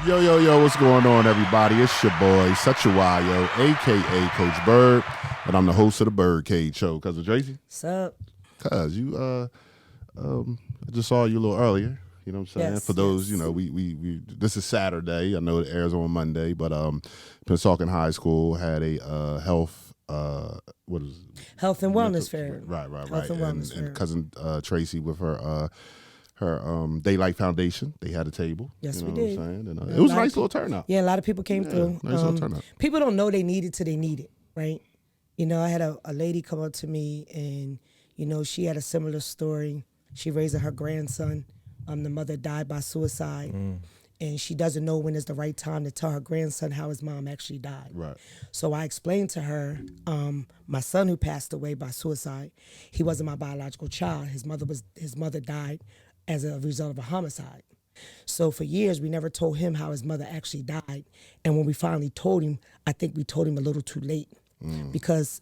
Yo, what's going on, everybody? It's your boy, Such a Yo, a.k.a. Coach Bird, and I'm the host of the BYRDCAGE Show. Cousin Tracy? What's up? Cuz, I just saw you a little earlier, you know what I'm saying? Yes, For those, yes. we this is Saturday. I know it airs on Monday, but Pennsauken High School had a health, what is it? Health and wellness fair. Right. Health and wellness fair. And Cousin Tracy with her Daylight Foundation, they had a table. Yes, you know we did. What I'm saying? And, it was a nice little turnout. Yeah, a lot of people came through. Nice little turnout. People don't know they need it till they need it, right? You know, I had a lady come up to me and, you know, she had a similar story. She raised her grandson. The mother died by suicide. And she doesn't know when is the right time to tell her grandson how his mom actually died. Right. So I explained to her, my son who passed away by suicide, he wasn't my biological child. His mother died as a result of a homicide. So for years, we never told him how his mother actually died. And when we finally told him, I think we told him a little too late because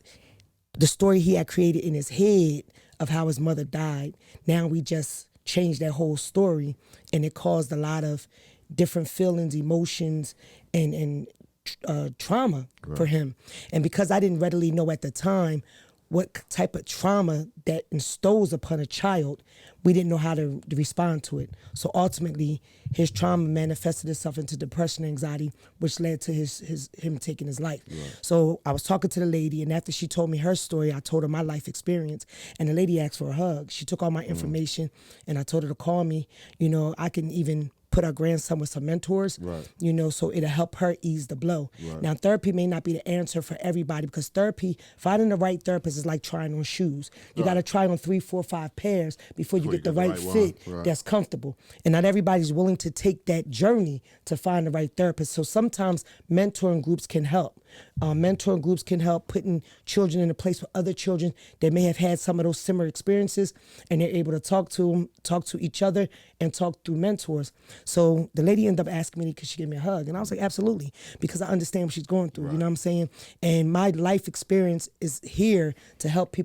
the story he had created in his head of how his mother died, now we just changed that whole story, and it caused a lot of different feelings, emotions, and trauma for him. And because I didn't readily know at the time what type of trauma that instills upon a child, we didn't know how to respond to it. So ultimately, his trauma manifested itself into depression and anxiety, which led to him taking his life. Right. So I was talking to the lady, and after she told me her story, I told her my life experience, and the lady asked for a hug. She took all my information, and I told her to call me. You know, I can even put our grandson with some mentors, you know, so it'll help her ease the blow. Right. Now, therapy may not be the answer for everybody because finding the right therapist is like trying on shoes. You got to try on 3, 4, 5 pairs before you get the right fit that's comfortable. And not everybody's willing to take that journey to find the right therapist. So sometimes mentoring groups can help. Mentoring groups can help putting children in a place with other children that may have had some of those similar experiences, and they're able to talk to each other and talk through mentors. So the lady ended up asking me, could she give me a hug? And I was like, absolutely, because I understand what she's going through, you know what I'm saying? And my life experience is here to help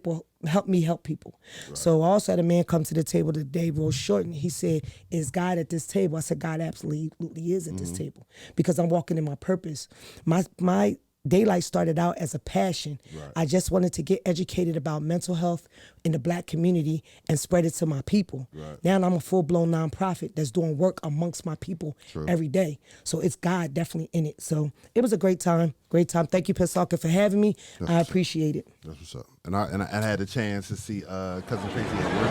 me help people. So I also had a man come to the table today real short, and he said, is God at this table? I said, God absolutely is at this table because I'm walking in my purpose. My Daylight started out as a passion. I just wanted to get educated about mental health in the Black community and spread it to my people. Now I'm a full-blown nonprofit that's doing work amongst my people every day. So it's God definitely in it. So it was a great time. Thank you, Pennsauken, for having me. I appreciate it. That's what's up. And I had a chance to see Cousin Tracy at work.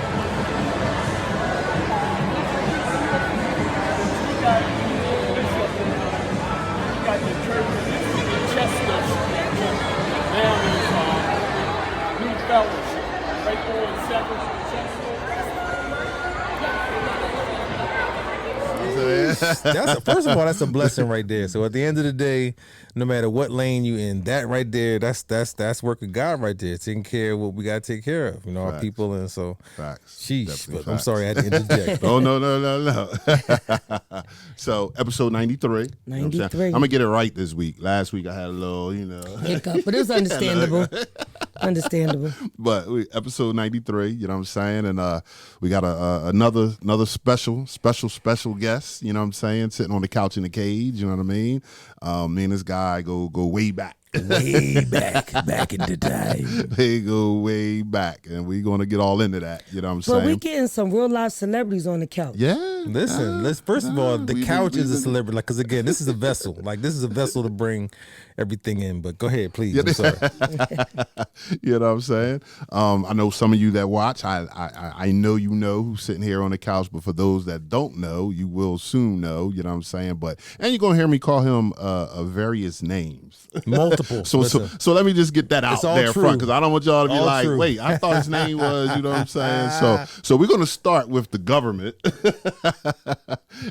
First of all, that's a blessing right there. So at the end of the day, no matter what lane you in, that right there, that's work of God right there, taking care of what we gotta take care of, you know, our people. And so sheesh, but I'm sorry I had to interject. Oh no. So episode 93. 93. I'm gonna get it right this week. Last week I had a little, hiccup, but it was understandable. Understandable. But episode 93, you know what I'm saying? And we got another special guest, you know what I'm saying, sitting on the couch in the cage, you know what I mean? Me and this guy go way back. Way back in the day. They go way back, and we're going to get all into that, you know what I'm saying? But we getting some real live celebrities on the couch. Yeah. Listen, first of all, the couch is a celebrity, like, because again, this is a vessel. Like, this is a vessel to bring everything in. But go ahead, please. I'm sorry. You know what I'm saying? I know some of you that watch, I know you know who's sitting here on the couch, but for those that don't know, you will soon know, you know what I'm saying? And you're going to hear me call him various names. Multiple. So let me just get that out there front, because I don't want y'all to be like, wait, I thought his name was, you know what I'm saying? So we're going to start with the government.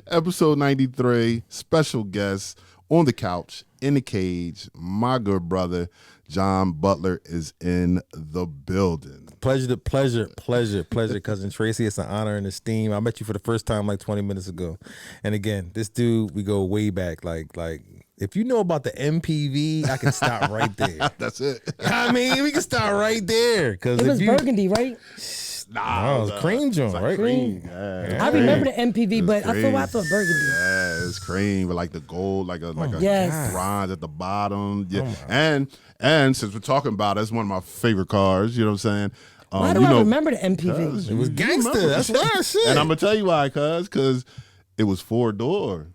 Episode 93, special guest on the couch, in the cage, my good brother, John Butler is in the building. Pleasure, Cousin Tracy. It's an honor and esteem. I met you for the first time like 20 minutes ago. And again, this dude, we go way back. Like if you know about the MPV, I can stop right there. That's it. I mean, we can start right there. It was Burgundy, right? No, it's cream joint, like right? Cream. Yeah, I remember the MPV, It's but cream. I thought burgundy. Yeah, it's cream with like the gold, like a Yes. bronze at the bottom. Yeah, and since we're talking about it, it's one of my favorite cars. You know what I'm saying? Why do I remember the MPV? It was gangster. That's why shit. And I'm gonna tell you why, because it was 4-door.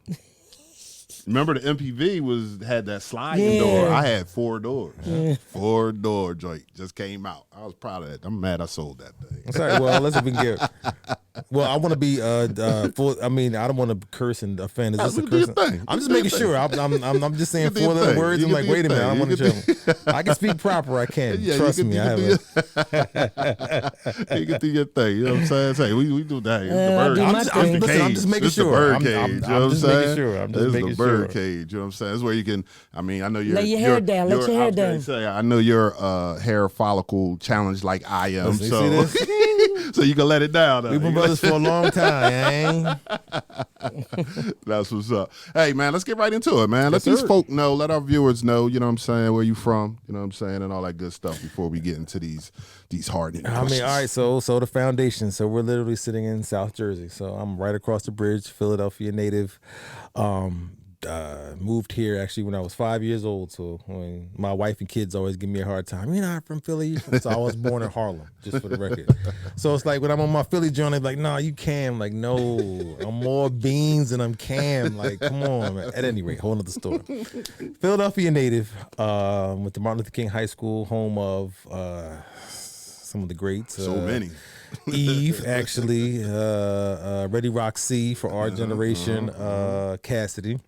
Remember the MPV had that sliding door. I had 4 doors. 4-door joint just came out. I was proud of that. I'm mad I sold that thing. Sorry, well, let's see if we can get. Well, I want to be full. I mean, I don't want to curse and offend. Is this a curse? I'm just making sure. I'm just saying 4 little words. I'm like, wait a minute. I don't want to trouble. I can speak proper. I can. Trust me. I have You can do your thing. You know what I'm saying? Say, we do that. It's the bird. I'm just making sure. I'm just making sure. I'm just making sure. Bird cage. You know what I'm saying? That's where you can. I mean, I know you're. Lay your hair down. Let your hair down. I know you're hair follicle challenged like I am. Listen, so, so you can let it down. We've been brothers for a long time. That's what's up. Hey man, let's get right into it, man. Let these folk know. Let our viewers know. You know what I'm saying? Where you from? You know what I'm saying? And all that good stuff before we get into these hard questions. I mean, all right. So the foundation. So we're literally sitting in South Jersey. So I'm right across the bridge, Philadelphia native. Moved here actually when I was 5 years old. So when my wife and kids always give me a hard time. You're not from Philly. So I was born in Harlem, just for the record. So it's like when I'm on my Philly joint, they're like, "Nah, you Cam." Like, no, I'm more beans than I'm Cam. Like, come on, man. At any rate, whole nother story. Philadelphia native, went to Martin Luther King High School, home of some of the greats. So many. Eve, actually, Ready Rock C for our generation, Cassidy.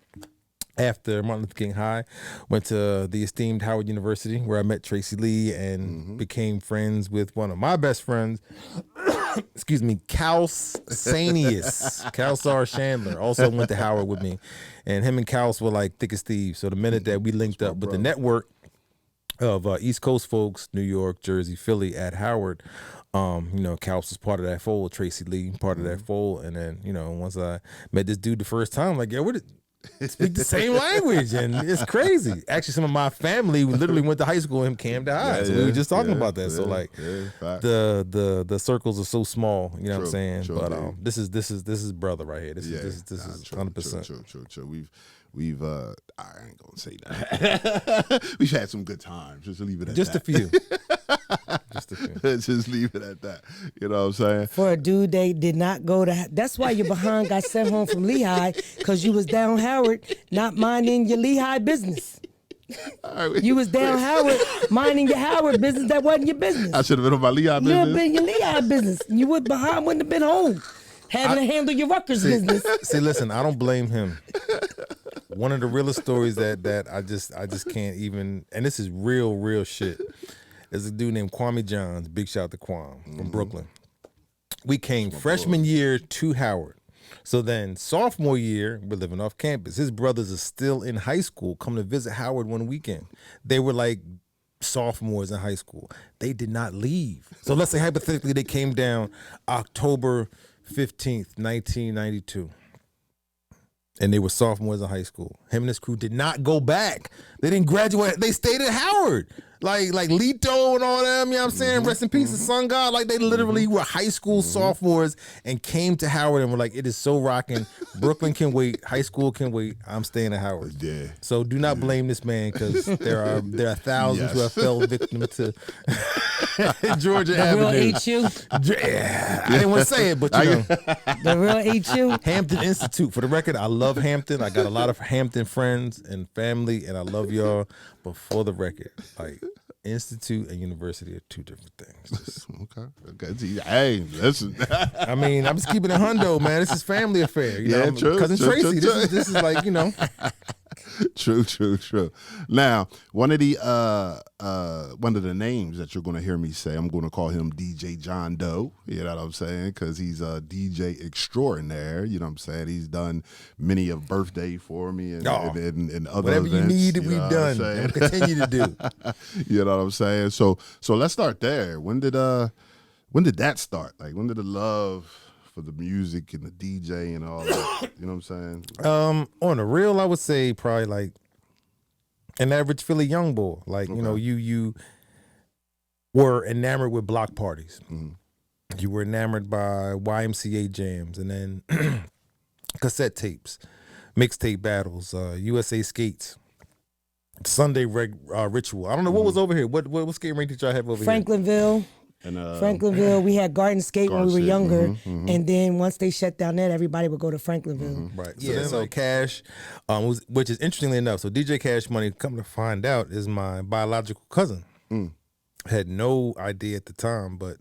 After Martin Luther King High, went to the esteemed Howard University where I met Tracy Lee and became friends with one of my best friends, excuse me, Calsanius, Calsar Chandler, also went to Howard with me. And him and Cals were like thick as thieves. So the minute that we linked up with the network of East Coast folks, New York, Jersey, Philly at Howard, Cals was part of that fold, Tracy Lee, part of that fold. And then, once I met this dude the first time, I'm like, yo, speak the same language, and it's crazy. Actually, some of my family literally went to high school in Camden High, so we were just talking about that. So like, the circles are so small, you know what I'm saying? But this is brother right here. This is 100%. True. We've I ain't gonna say that. We've had some good times. Just leave it at just that. A few. Just a few. Just leave it at that. You know what I'm saying? For a dude, they did not go to. That's why your behind got sent home from Lehigh, because you was down Howard, not minding your Lehigh business. You was down Howard, minding your Howard business. That wasn't your business. I should have been on my Lehigh business. You would have been your Lehigh business. You would behind wouldn't have been home, having to handle your Rutgers business. See, listen, I don't blame him. One of the realest stories that I just can't even, and this is real shit. There's a dude named Kwame Johns, big shout out to Kwame from Brooklyn. We came freshman year to Howard. So then sophomore year, we're living off campus. His brothers are still in high school, come to visit Howard one weekend. They were like sophomores in high school. They did not leave. So let's say hypothetically they came down October 15th, 1992. And they were sophomores in high school. Him and his crew did not go back. They didn't graduate. They stayed at Howard. Like Lito and all them, you know what I'm saying? Rest in peace, the Sun God. Like they literally were high school sophomores and came to Howard and were like, it is so rocking. Brooklyn can wait. High school can wait. I'm staying at Howard. Yeah. So do not blame this man, because there are thousands who have fell victim to Georgia Avenue. The real HU? Yeah. I didn't want to say it, but The real HU? Hampton Institute. For the record, I love Hampton. I got a lot of Hampton friends and family, and I love y'all. But for the record, like, institute and university are two different things. Okay. Hey, listen. I mean, I'm just keeping it hundo, man. This is family affair. You know? True. Cousin Tracy. This is like, True. Now, one of the names that you're going to hear me say, I'm going to call him DJ John Dowe. You know what I'm saying? Because he's a DJ extraordinaire. You know what I'm saying? He's done many a birthday for me and other whatever events. You need, we've done and continue to do. You know what I'm saying? So let's start there. When did that start? Like, when did the love for the music and the DJ and all that, you know what I'm saying? On the real, I would say probably like an average Philly young boy. Like, you were enamored with block parties. You were enamored by YMCA jams, and then cassette tapes, mixtape battles, USA Skates, Sunday Ritual. I don't know what was over here. What skating rink did y'all have over Franklinville. And Franklinville, we had Garden Skate when we were Skate, younger, and then once they shut down that, everybody would go to Franklinville. Right. So Cash, which is interestingly enough, so DJ Cash Money, come to find out, is my biological cousin. Had no idea at the time, but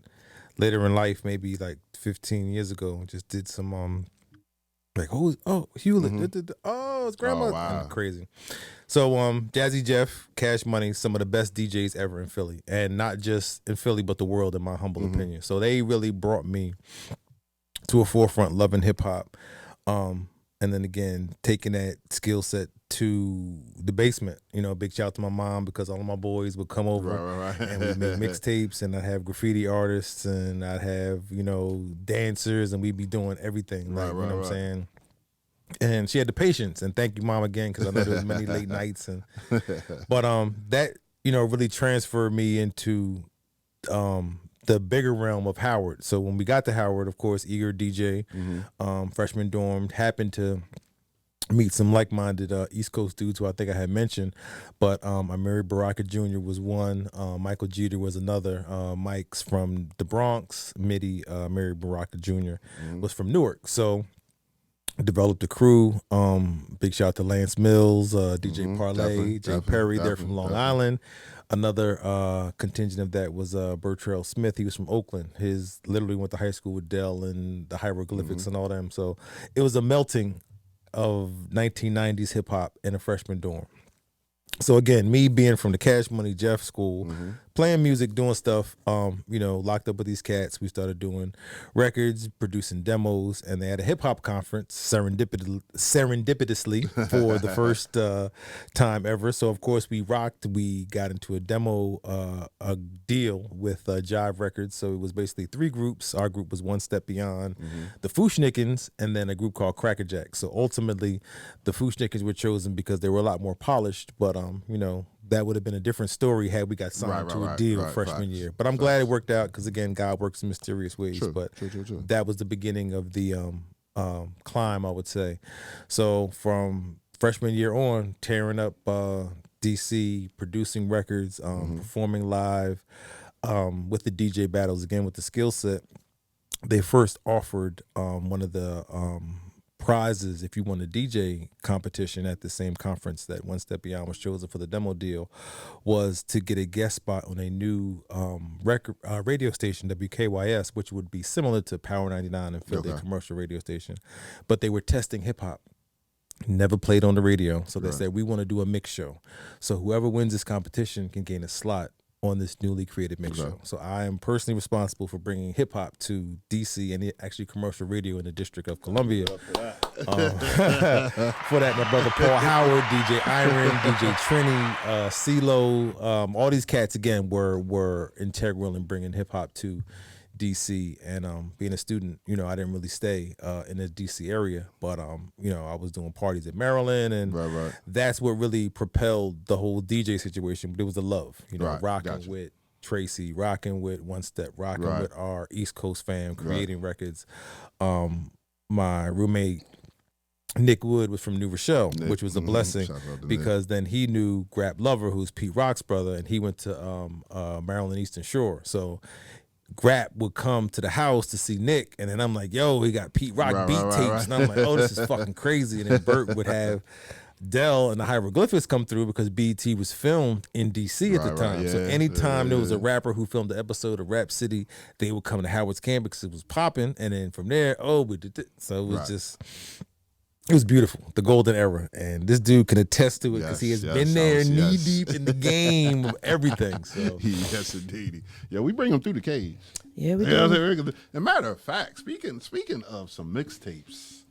later in life, maybe like 15 years ago, just did some like, Hewlett. Oh, it's grandma. Oh, wow. Crazy. So Jazzy Jeff, Cash Money, some of the best DJs ever in Philly, and not just in Philly but the world, in my humble opinion. So they really brought me to a forefront loving hip hop, and then again taking that skill set to the basement. You know, big shout out to my mom, because all of my boys would come over and we'd make mixtapes, and I'd have graffiti artists, and I'd have, you know, dancers, and we'd be doing everything. Like, you know what I'm saying? And she had the patience, and thank you, Mom, again, because I know there was many late nights, and but that, you know, really transferred me into the bigger realm of Howard. So when we got to Howard, of course, eager DJ, freshman dorm, happened to meet some like-minded East Coast dudes who I think I had mentioned, but I married Baraka Jr. was one, Michael Jeter was another, Mike's from the Bronx, Mitty, married Baraka Jr. was from Newark, so developed a crew. Big shout out to Lance Mills, DJ Parlay, Jay Perry, they're from Long Island. Another contingent of that was Bertrell Smith. He was from Oakland. His literally went to high school with Dell and the hieroglyphics and all them. So it was a melting of 1990s hip hop in a freshman dorm. So again, me being from the Cash Money Jeff school, playing music, doing stuff, you know, locked up with these cats, we started doing records, producing demos, and they had a hip hop conference serendipitously for the first time ever. So of course we rocked. We got into a demo a deal with Jive Records. So it was basically 3 groups. Our group was One Step Beyond, the Fushnikins, and then a group called Crackerjack. So ultimately, the Fushnikins were chosen because they were a lot more polished, but you know, that would have been a different story had we got signed to a deal freshman year. But I'm glad it worked out, because again, God works in mysterious ways. True. That was the beginning of the climb, I would say. So from freshman year on, tearing up DC, producing records, performing live with the DJ battles, again with the skill set. They first offered one of the prizes if you won a DJ competition at the same conference that One Step Beyond was chosen for the demo deal, was to get a guest spot on a new radio station, WKYS, which would be similar to Power 99 in Philly, a commercial radio station, but they were testing hip hop. Never played on the radio, so they said, we want to do a mix show, so whoever wins this competition can gain a slot on this newly created mix show. So I am personally responsible for bringing hip hop to DC and actually commercial radio in the District of Columbia. For that, my brother Paul Howard, DJ Iron, DJ Trini, CeeLo, all these cats again were integral in bringing hip hop to DC. And being a student, you know, I didn't really stay in the DC area, but you know, I was doing parties at Maryland, and that's what really propelled the whole DJ situation. But it was the love, you know, rocking with Tracy, rocking with One Step, rocking with our East Coast fam, creating records. My roommate Nick Wood was from New Rochelle, which was a blessing, because then he knew Grap Lover, who's Pete Rock's brother, and he went to Maryland Eastern Shore. So Grap would come to the house to see Nick, and then I'm like, yo, he got Pete Rock beat tapes. And I'm like, oh, this is fucking crazy. And then Bert would have Dell and the hieroglyphics come through, because BET was filmed in DC at the time. So anytime there was a rapper who filmed the episode of Rap City, they would come to Howard's campus because it was popping. And then from there, we did it. So it was just... It was beautiful, the golden era, and this dude can attest to it, because he has been there knee deep in the game of everything. So yes, indeed. Yeah, we bring him through the cage. Yeah, we do. As a matter of fact, speaking of some mixtapes,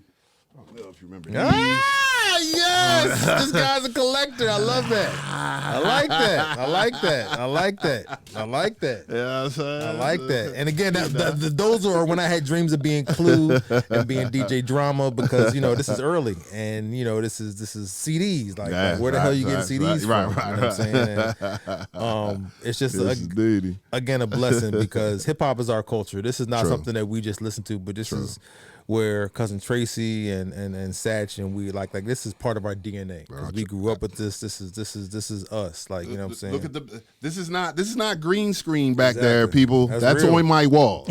I don't know if you remember. Ah, yes! This guy's a collector. I love that. I like that. I like that. I like that. I like that. Yeah, I'm saying? I like that. And again, those are when I had dreams of being Clue and being DJ Drama, because this is early, and this is CDs. Like where the hell you getting CDs from? Right. You know what I'm saying? And, it's just again a blessing, because hip hop is our culture. This is not something that we just listen to, but this is where Cousin Tracy and Satch and we like this is part of our DNA, because we grew up with this. This is us. Like, you know what I'm saying? Look at this is not green screen back there, people. That's on my wall.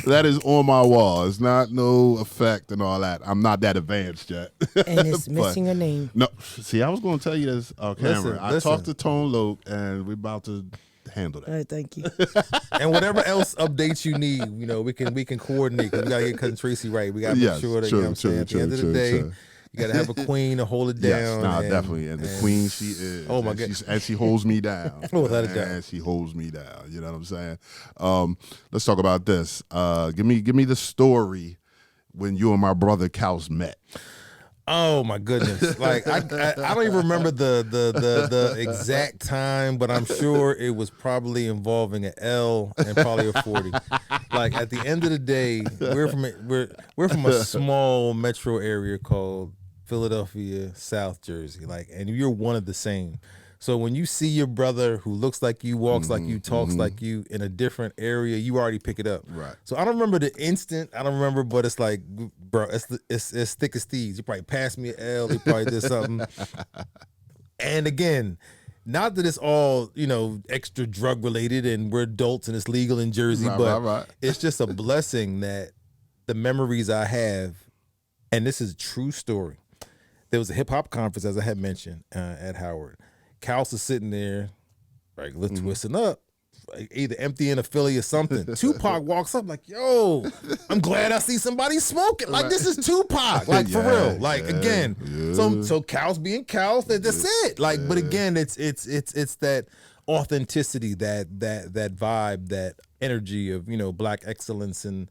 That is on my wall. It's not no effect and all that. I'm not that advanced yet. And it's missing a name. No, see, I was going to tell you this on camera. I Listen. talked to Tone Loc, and we're about to handle that. All right, thank you. And whatever else updates you need, we can coordinate, because we gotta get Cousin Tracy right. We gotta make sure that at the end of the day, you gotta have a queen to hold it down. Yes, definitely. And the queen she is. Oh my God. And she holds me down. Without a doubt. And she holds me down. You know what I'm saying? Let's talk about this. Give me the story when you and my brother Kaus met. Oh my goodness! Like I don't even remember the exact time, but I'm sure it was probably involving an L and probably a 40. Like at the end of the day, we're from a small metro area called Philadelphia, South Jersey. Like, and you're one of the same. So when you see your brother who looks like you, walks like you, talks like you in a different area, you already pick it up. Right. So I don't remember the instant. I don't remember, but it's like, bro, it's thick as thieves. You probably passed me an L. You probably did something. And again, not that it's all, extra drug related and we're adults and it's legal in Jersey, but it's just a blessing that the memories I have, and this is a true story. There was a hip hop conference, as I had mentioned, at Howard. Kaus is sitting there, regular twisting up, like either emptying a Philly or something. Tupac walks up like, yo, I'm glad I see somebody smoking. Like, this is Tupac. Like, for real. Like, again, so Kaus being Kaus, that's it. Like, but again, it's that authenticity, that vibe, that energy of, Black excellence and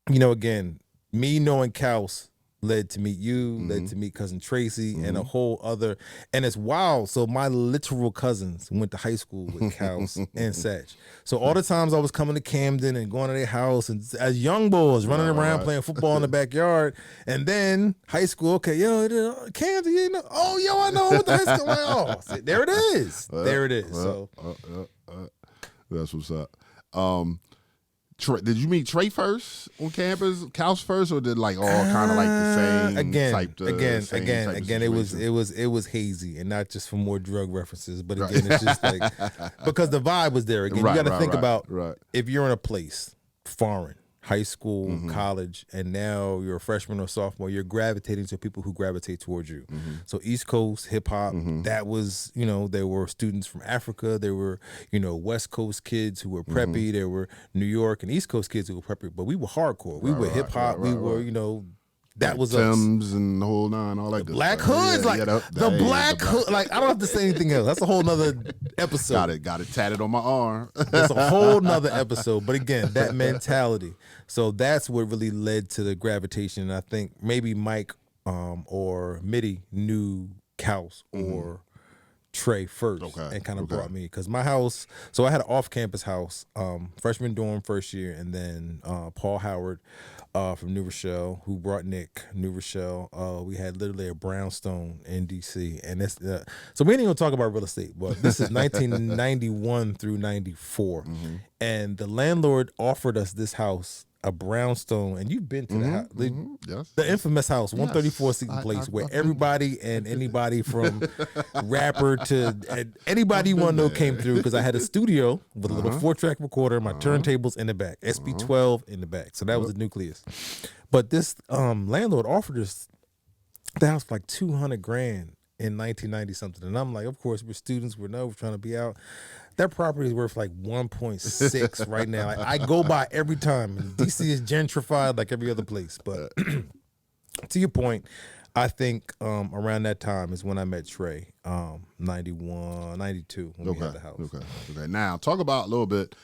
again, me knowing Kaus led to meet you, led to meet Cousin Tracy, and a whole other, and it's wild. So my literal cousins went to high school with Kaus and Satch. So all the times I was coming to Camden and going to their house, and as young boys running around playing football in the backyard, and then high school, okay, yo, Camden, oh, yo, I know what the high school, like, oh, see, there it is, there it is. That's what's up. Did you meet Trey first on campus, Kaus first, or did all kind of like the same again? It was hazy, and not just for more drug references, but again, it's just like because the vibe was there. Again, you got to think about if you're in a place foreign, high school, college, and now you're a freshman or sophomore, you're gravitating to people who gravitate towards you. So East Coast hip hop, that was, there were students from Africa, there were, West Coast kids who were preppy, there were New York and East Coast kids who were preppy, but we were hardcore. We were hip hop, we were, that was Timbs us. And the whole nine, all that good Black stuff. Hoods, the Black Hood. Like, I don't have to say anything else. That's a whole nother episode. Got it tatted on my arm. That's a whole nother episode. But again, that mentality. So that's what really led to the gravitation. And I think maybe Mike or Mitty knew Kaus or Trey first and kind of brought me. Because my house, so I had an off-campus house, freshman dorm first year, and then Paul Howard from New Rochelle, who brought Nick, New Rochelle. We had literally a brownstone in D.C. And this, so we ain't even gonna talk about real estate, but this is 1991 through 94. And the landlord offered us this house, a brownstone, and you've been to the house, the infamous house, 134 Seton Place, where everybody and anybody from rapper to anybody you want to know came through, because I had a studio with a little 4-track recorder, my turntables in the back, SP12 in the back. So that was the nucleus. But this landlord offered us the house for like $200,000 in 1990 something, and I'm like, of course, we're students, we're trying to be out. That property is worth like 1.6 right now. I go by every time. And DC is gentrified like every other place. But to your point, I think around that time is when I met Trey, 91, 92, when we had the house. Okay. Now, talk about a little bit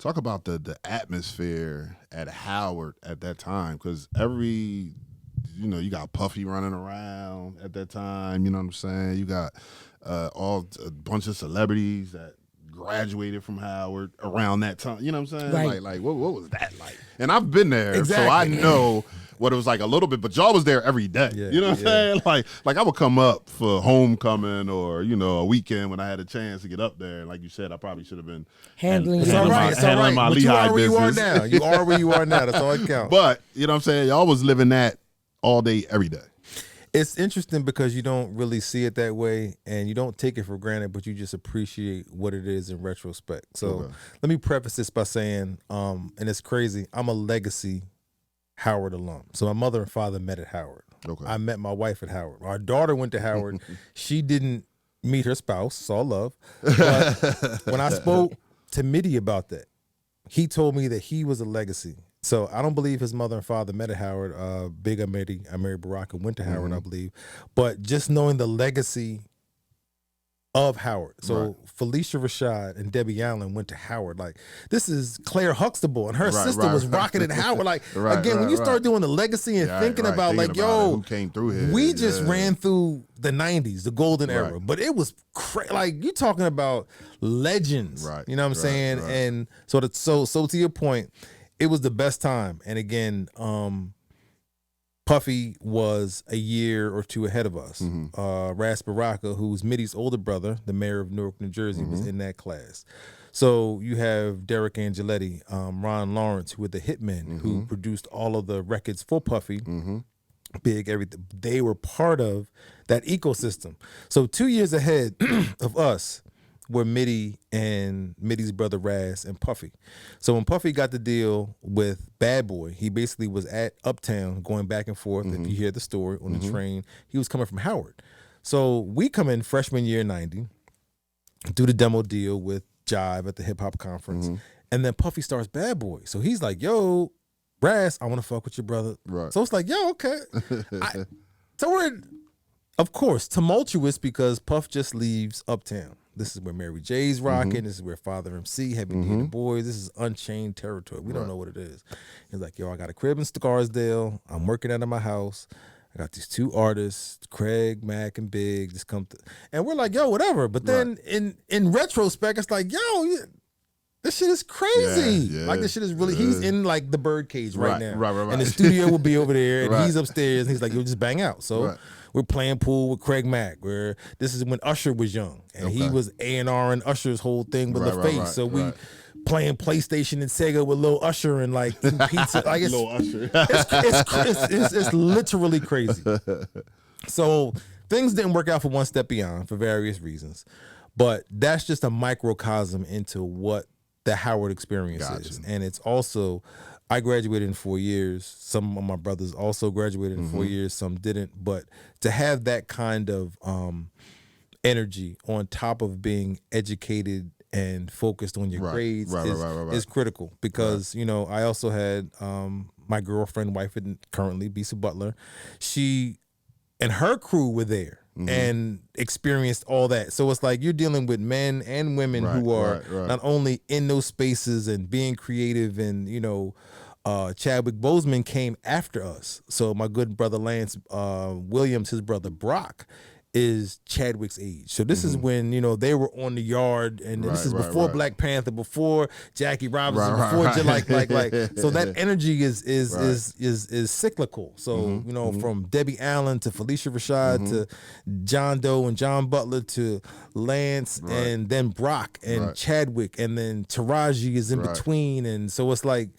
Talk about the atmosphere at Howard at that time, because you got Puffy running around at that time. You know what I'm saying? You got a bunch of celebrities that graduated from Howard around that time. You know what I'm saying? Right. Like what was that like? And I've been there, Exactly. so I know what it was like a little bit. But y'all was there every day. Yeah, you know what I'm saying? Like I would come up for homecoming or a weekend when I had a chance to get up there. Like you said, I probably should have been Handling It's all right. It's all right. my But you Lehigh are where you are business. now. You are where you are now. That's all that counts. But you know what I'm saying? Y'all was living that all day, every day. It's interesting because you don't really see it that way and you don't take it for granted, but you just appreciate what it is in retrospect. So let me preface this by saying, and it's crazy, I'm a legacy Howard alum. So my mother and father met at Howard. Okay. I met my wife at Howard. Our daughter went to Howard. She didn't meet her spouse, saw love. But when I spoke to Mitty about that, he told me that he was a legacy. So I don't believe his mother and father met at Howard. Big Amiri Baraka went to Howard, I believe. But just knowing the legacy of Howard. So Felicia Rashad and Debbie Allen went to Howard. Like, this is Claire Huxtable, and her sister was rocking at Howard. Like, when you start doing the legacy and thinking about who came through here. We just ran through the 90s, the golden era. But it was like, you talking about legends. Right. You know what I'm saying? Right. And so to your point, it was the best time. And again, Puffy was a year or two ahead of us. Ras Baraka, who's Mitty's older brother, the mayor of Newark, New Jersey, was in that class. So you have Derek Angeletti, Ron Lawrence, who were the hitmen, who produced all of the records for Puffy. Big, everything. They were part of that ecosystem. So 2 years ahead of us were Mitty and Mitty's brother Raz and Puffy. So when Puffy got the deal with Bad Boy, he basically was at Uptown going back and forth. If you hear the story on the train, he was coming from Howard. So we come in freshman year 90, do the demo deal with Jive at the hip hop conference. And then Puffy starts Bad Boy. So he's like, yo, Raz, I want to fuck with your brother. Right. So it's like, yo, okay. So we're, of course, tumultuous because Puff just leaves Uptown. This is where Mary J's rocking. This is where Father MC, Heavy D and the Boys. This is unchained territory. We don't know what it is. He's like, yo, I got a crib in Scarsdale. I'm working out of my house. I got these two artists, Craig, Mac, and Big, just come through. And we're like, yo, whatever. But then in retrospect, it's like, yo, this shit is crazy. Yeah, like, this shit is really, he's in like the birdcage right now. Right. And the studio will be over there, and he's upstairs, and he's like, yo, just bang out. So we're playing pool with Craig Mack, where this is when Usher was young, and he was A&R and Usher's whole thing with LaFace. So we playing PlayStation and Sega with Lil Usher and like eating pizza. Like, it's, Lil Usher. it's literally crazy. So things didn't work out for One Step Beyond for various reasons, but that's just a microcosm into what the Howard experience is. And it's also, I graduated in 4 years. Some of my brothers also graduated in 4 years, some didn't. But to have that kind of energy on top of being educated and focused on your grades is critical. Because, you know, I also had my girlfriend, wife, and currently Bisa Butler. She and her crew were there. And experienced all that. So it's like you're dealing with men and women who are not only in those spaces and being creative, and, you know, Chadwick Boseman came after us. So my good brother Lance Williams, his brother Brock, is Chadwick's age. So this is when, you know, they were on the yard, and this is before Black Panther, before Jackie Robinson, before like so that energy is cyclical. So, you know, from Debbie Allen to Felicia Rashad to John Doe and John Butler to Lance and then Brock and Chadwick, and then Taraji is in between, and so it's like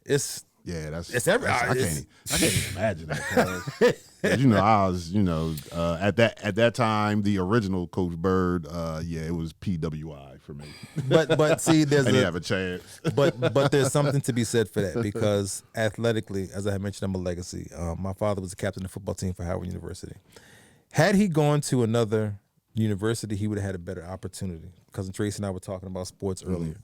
it's everything. I can't even imagine that. You know, I was, you know, at that time, the original Coach Bird, it was PWI for me. But see, there's I didn't have a chance. but there's something to be said for that, because athletically, as I had mentioned, I'm a legacy. My father was the captain of the football team for Howard University. Had he gone to another university, he would have had a better opportunity. Cousin Tracy and I were talking about sports earlier.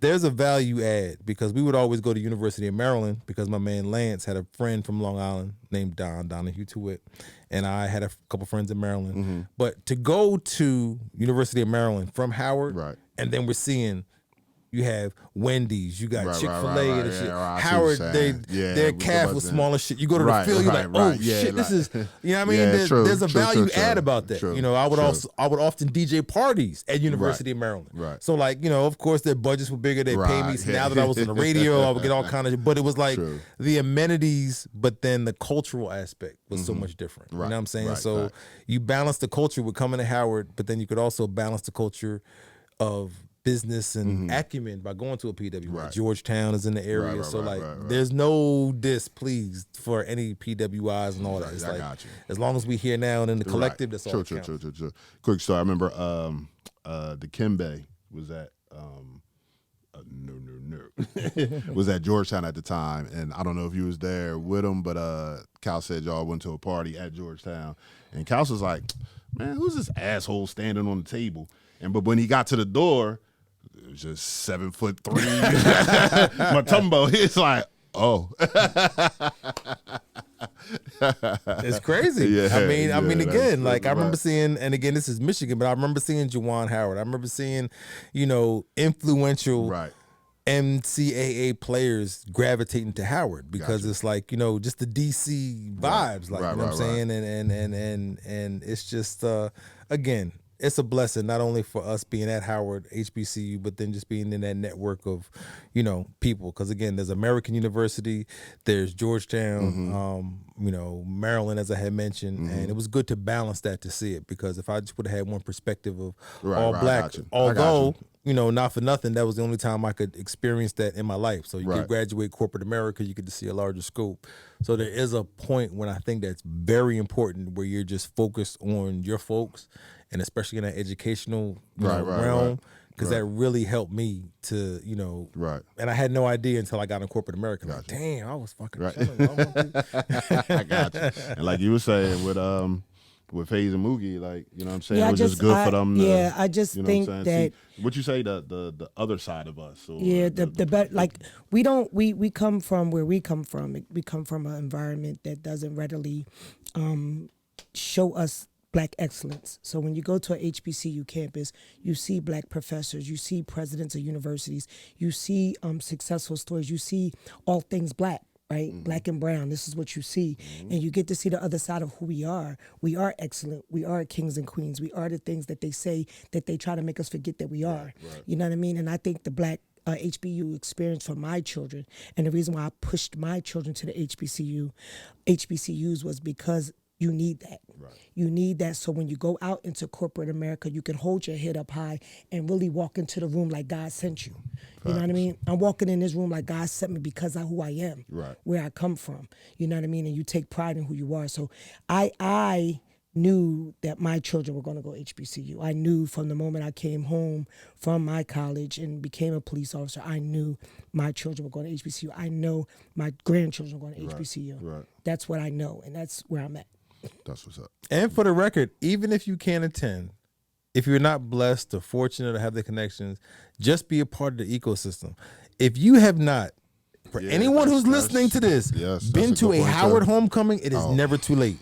There's a value add, because we would always go to University of Maryland, because my man Lance had a friend from Long Island named Donahue Tewitt, and I had a couple friends in Maryland. But to go to University of Maryland from Howard, and then we're seeing, You have Wendy's, you got Chick-fil-A and shit. Right, Howard, their calf was smaller shit. You go to the field, you're like, oh shit, this is, you know what I mean? There's a value add about that. You know, I would often DJ parties at University of Maryland. Right. So like, you know, of course their budgets were bigger. They pay me. So now that I was on the radio, I would get all kind of, but it was like the amenities, but then the cultural aspect was so much different. You know what I'm saying? So you balance the culture with coming to Howard, but then you could also balance the culture of business and acumen by going to a PWI. Georgetown is in the area, there's no displeased for any PWIs and all that. It's like, as long as we here now and in the collective, that's all that counts. True. Quick story. I remember the Kimbe was at was at Georgetown at the time, and I don't know if you was there with him, but Cal said y'all went to a party at Georgetown, and Cal was like, man, who's this asshole standing on the table? But when he got to the door, it was just 7'3" Matumbo. He's like, oh. It's crazy. Yeah, I mean, again, like I remember seeing, and again, this is Michigan, but I remember seeing Juwan Howard. I remember seeing, you know, influential NCAA players gravitating to Howard because it's like, you know, just the DC vibes, like you know what I'm saying, and it's just again, it's a blessing not only for us being at Howard HBCU, but then just being in that network of, you know, people. Because again, there's American University, there's Georgetown, you know, Maryland, as I had mentioned, and it was good to balance that to see it. Because if I just would have had one perspective of all black, although you know, not for nothing, that was the only time I could experience that in my life. So you could graduate corporate America, you get to see a larger scope. So there is a point when I think that's very important, where you're just focused on your folks, and especially in that educational realm, because that really helped me to, you know, and I had no idea until I got in corporate America. Like, damn, I was fucking chilling. I got you. And like you were saying with FaZe and Moogie, like, you know what I'm saying? It was just good for them. I just think that. What you say, the other side of us? Or the better, like, we come from where we come from. We come from an environment that doesn't readily show us Black excellence. So when you go to a HBCU campus, you see Black professors, you see presidents of universities, you see successful stories, you see all things Black. Right? Black and brown, this is what you see. And you get to see the other side of who we are. We are excellent. We are kings and queens. We are the things that they say that they try to make us forget that we are. You know what I mean? And I think the Black HBCU experience for my children, and the reason why I pushed my children to the HBCUs was because you need that. You need that, so when you go out into corporate America, you can hold your head up high and really walk into the room like God sent you. You know what I mean? I'm walking in this room like God sent me because of who I am, where I come from. You know what I mean? And you take pride in who you are. So I knew that my children were going to go HBCU. I knew from the moment I came home from my college and became a police officer, I knew my children were going to HBCU. I know my grandchildren were going to HBCU. That's what I know, and that's where I'm at. That's what's up. And for the record, even if you can't attend, if you're not blessed or fortunate to have the connections, just be a part of the ecosystem. If you have not, for anyone who's listening to this, been to a Howard homecoming, it is never too late.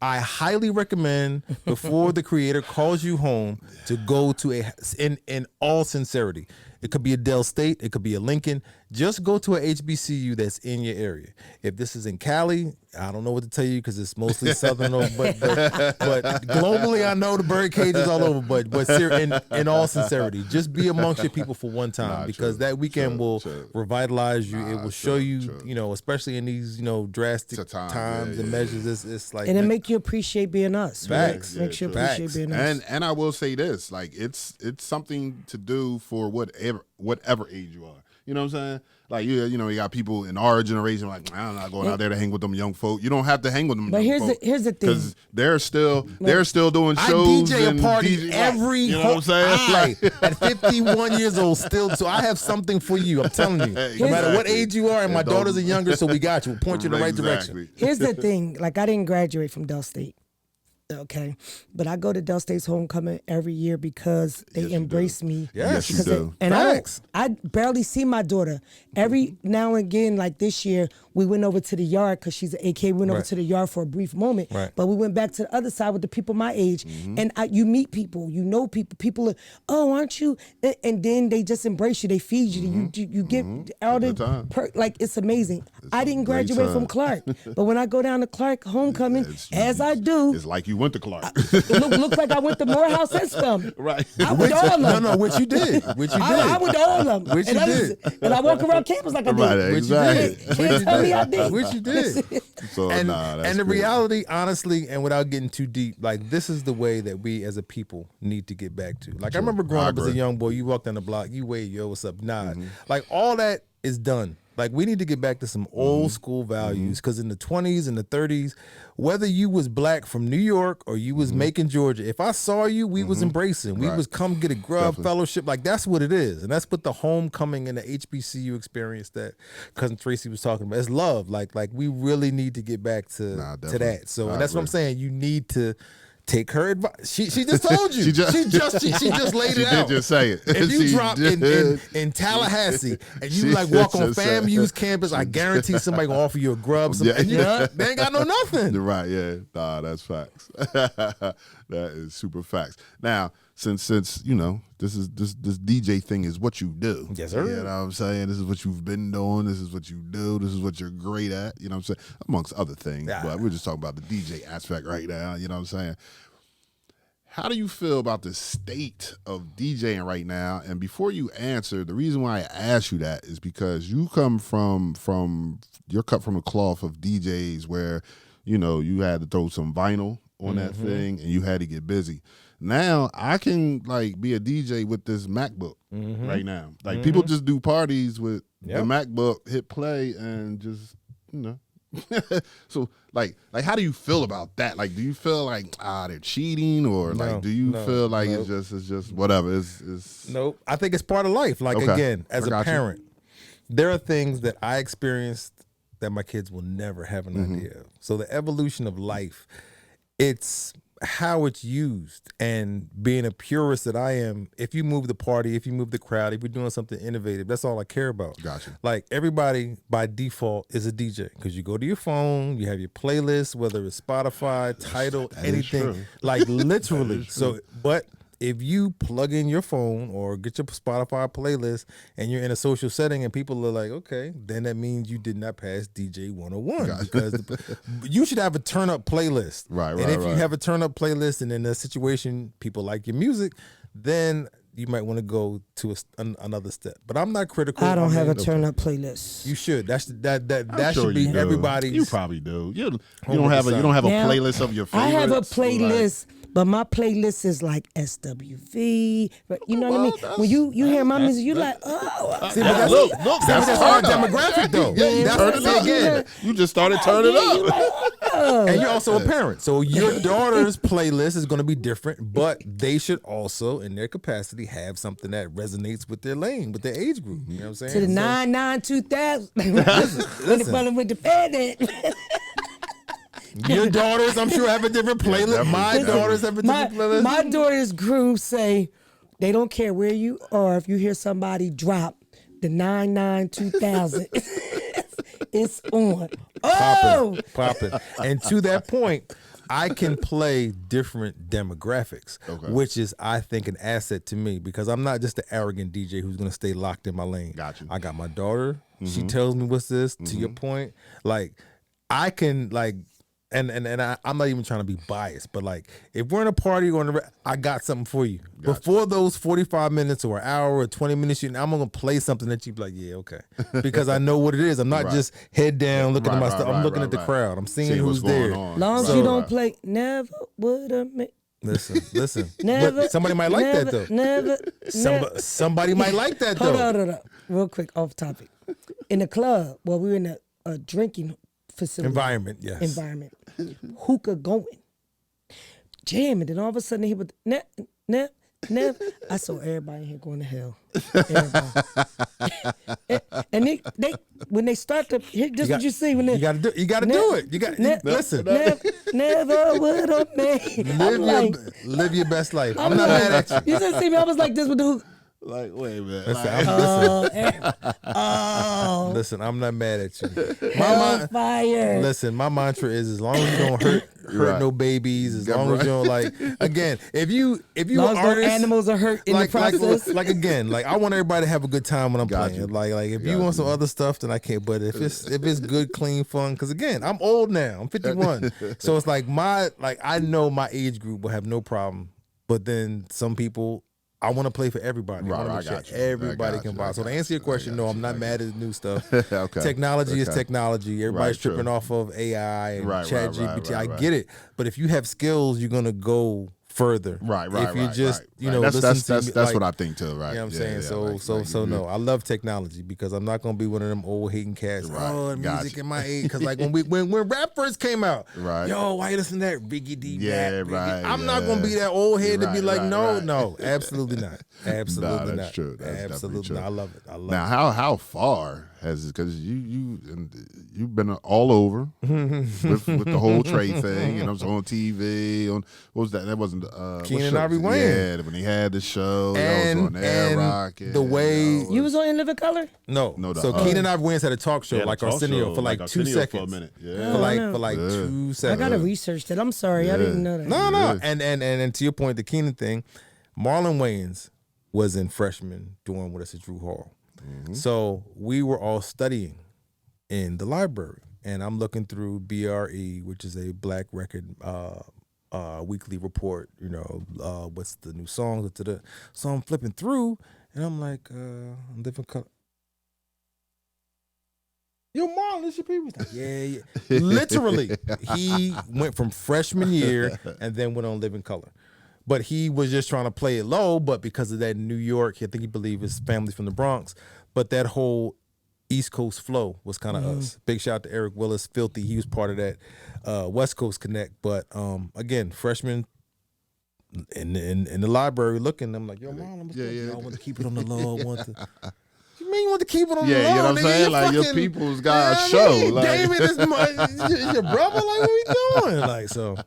I highly recommend, before the creator calls you home, to go to in all sincerity. It could be a Dell State, it could be a Lincoln. Just go to a HBCU that's in your area. If this is in Cali, I don't know what to tell you because it's mostly Southern, but globally, I know the BYRDCAGE is all over. But in all sincerity, just be amongst your people for one time, because that weekend will revitalize you. It will show you, you know, especially in these, you know, drastic times and measures. It's like, and it make you appreciate being us. Facts. Right? Makes you appreciate being us. And I will say this, like, it's something to do for whatever age you are. You know what I'm saying? Like, you know, you got people in our generation like, I'm not going out there to hang with them young folk. You don't have to hang with them. But here's the thing, because they're still doing shows. I DJ a party every. You know what I'm saying? At 51 years old, still. So I have something for you. I'm telling you. No matter what age you are, and my daughters are younger, so we got you. We'll point you in the right direction. Here's the thing. Like, I didn't graduate from Dell State. Okay, but I go to Del State's homecoming every year because they embrace me. Yes, you do. And Facts. I barely see my daughter. Every now and again, like this year, we went over to the yard because she's an a.k.a. We went over Right. to the yard for a brief moment. Right. But we went back to the other side with the people my age. And you meet people, you know people. People are, oh, aren't you? And then they just embrace you. They feed you. You get all Good the time. like it's amazing. I didn't great graduate from time. Clark, but when I go down to Clark homecoming, as I do, It's like you went to Clark. it looks like I went to Morehouse and Scum. Right. I went to all of them. No, which you did. Which you did. I went to all of them. Which and you did. And I walk around campus like I did. Right, Which exactly. you did. Can't tell me I did. Which you did. So, and that's and the great. reality, honestly, and without getting too deep, like this is the way that we as a people need to get back to. Like I remember growing up as a agree. young boy, you walked down the block, you wave, yo, what's up? Nod. Like all that is done. Like we need to get back to some old school values because in the 20s and the 30s, whether you was black from New York or you was Macon, Georgia, if I saw you, we was embracing. We was come get a grub fellowship. Like that's what it is. And that's what the homecoming and the HBCU experience that Cousin Tracy was talking about. It's love. Like we really need to get back to that. So and that's what I'm saying. You need to take her advice. She just told you. She just laid it out. She did just say it. If you She drop did. in Tallahassee and you She like walk on just said- FAMU's campus, I guarantee somebody gonna offer you a grub. They ain't got no nothing. Right, yeah. Nah, that's facts. That is super facts. Now, since you know, this DJ thing is what you do. Yes, sir. You know what I'm saying? This is what you've been doing. This is what you do. This is what you're great at. You know what I'm saying? Amongst other things. Yeah. But we're just talking about the DJ aspect right now. You know what I'm saying? How do you feel about the state of DJing right now? And before you answer, the reason why I ask you that is because you come from you're cut from a cloth of DJs where, you know, you had to throw some vinyl on that thing and you had to get busy. Now I can like be a DJ with this MacBook right now. Like people just do parties with the MacBook, hit play and just, you know. So like how do you feel about that? Like do you feel like they're cheating or like do you feel like it's just whatever? It's Nope. I think it's part of life. Like again, as a parent, there are things that I experienced that my kids will never have an idea of. So the evolution of life, it's how it's used. And being a purist that I am, if you move the party, if you move the crowd, if you're doing something innovative, that's all I care about. Gotcha. Like everybody by default is a DJ because you go to your phone, you have your playlist, whether it's Spotify, Tidal, anything, like literally. So, but if you plug in your phone or get your Spotify playlist and you're in a social setting and people are like, okay, then that means you did not pass DJ 101 because you should have a turn up playlist. Right. And if you have a turn up playlist and in a situation people like your music, then you might want to go to another step. But I'm not critical. I don't have a turn up playlist. You should. That sure should be you do. everybody's. You probably do. You don't have a Now, playlist of your favorites. I have a playlist, but my playlist is like SWV. You know what I mean? When you hear my music, you like, oh. See, but Look, that's our demographic though. Yeah, you That's turn it up. again. You just started turning up. And you're also a parent. So your daughter's playlist is going to be different, but they should also, in their capacity, have something that resonates with their lane, with their age group. You know what I'm saying? To the 99 2000. Listen. With the fed in. Your daughters, I'm sure, have a different playlist. My daughters have a different playlist. My daughter's group say they don't care where you are. If you hear somebody drop the 99 2000, it's on. Oh, Popping. And to that point, I can play different demographics, which is, I think, an asset to me because I'm not just an arrogant DJ who's going to stay locked in my lane. Got you. I got my daughter. She tells me what's this. To your point, like I can like. And I'm not even trying to be biased, but like if we're in a party or I got something for you. Before those 45 minutes or an hour or 20 minutes, I'm gonna play something that you be like, yeah, okay, because I know what it is. I'm not just head down looking at my stuff. I'm looking at the crowd. I'm seeing who's there. Long as you don't play, never would have made. Listen. Never. But somebody might like that though. Never. Somebody might like that though. Hold on. Real quick, off topic. In the club, well, we were in a drinking facility. Environment, yes. Hookah going. Jamming. Then all of a sudden he would, Never. I saw everybody in here going to hell. Everybody. and they when they start to this what you see when they you gotta do it. You got listen. Never would have made. Live your best life. I'm not mad at you. You just see me. I was like this with the hook. Like, wait a minute. Listen, I'm not mad at you. Fire. Listen, my mantra is as long as you don't hurt no babies, as long as you don't again, if you are artist, animals are hurt in the process. Again, I want everybody to have a good time when I'm playing. Like if you want some other stuff, then I can't. But if it's good, clean fun, because again, I'm old now. I'm 51, so it's I know my age group will have no problem. But then some people. I want to play for everybody. Right, I got you. Everybody can buy. So to answer your question, no, I'm not mad at the new stuff. Okay. Technology is technology. Everybody's tripping off of AI and ChatGPT. I get it. But if you have skills, you're gonna go further. Right. If you just that's what I think too. Right. You know what I'm saying? So no, I love technology because I'm not gonna be one of them old hating cats. Right. Oh, music in my age. Because when rap first came out, right. Yo, why you listen to that Biggie D? Yeah, right. I'm not gonna be that old head to be like, no, absolutely not. Absolutely that's not. True. That's absolutely true. not. I love it. Now, how far has it? Because you've been all over with the whole trade thing, and I was on TV. On what was that? That wasn't Keenan and Ivory Wayans. Yeah, when he had the show, I was on Air Rocket. The way you was on In Living Color? No. So Keenan and Ivory Wayans had a talk show like Arsenio for like 2 seconds. For a minute. Yeah. For like 2 seconds. I gotta research that. I'm sorry, I didn't know that. No. And to your point, the Keenan thing, Marlon Wayans was in freshman doing with us at Drew Hall. Mm-hmm. So we were all studying in the library, and I'm looking through BRE, which is a Black Record weekly report. What's the new songs? So I'm flipping through, and I'm like, different color. Yo, Marlon, this your people? He's like, yeah. Literally, he went from freshman year and then went on Living Color. But he was just trying to play it low, but because of that New York, I think he believed his family's from the Bronx, but that whole East Coast flow was kind of us. Big shout out to Eric Willis, Filthy. He was part of that West Coast Connect. But again, freshman in the library looking, I'm like, yo, Marlon, I want to keep it on the low. You mean you want to keep it on the low? Yeah, you know what I'm saying? Like, your people's got a show. Like, David is your brother. Like, what we doing? Like, so.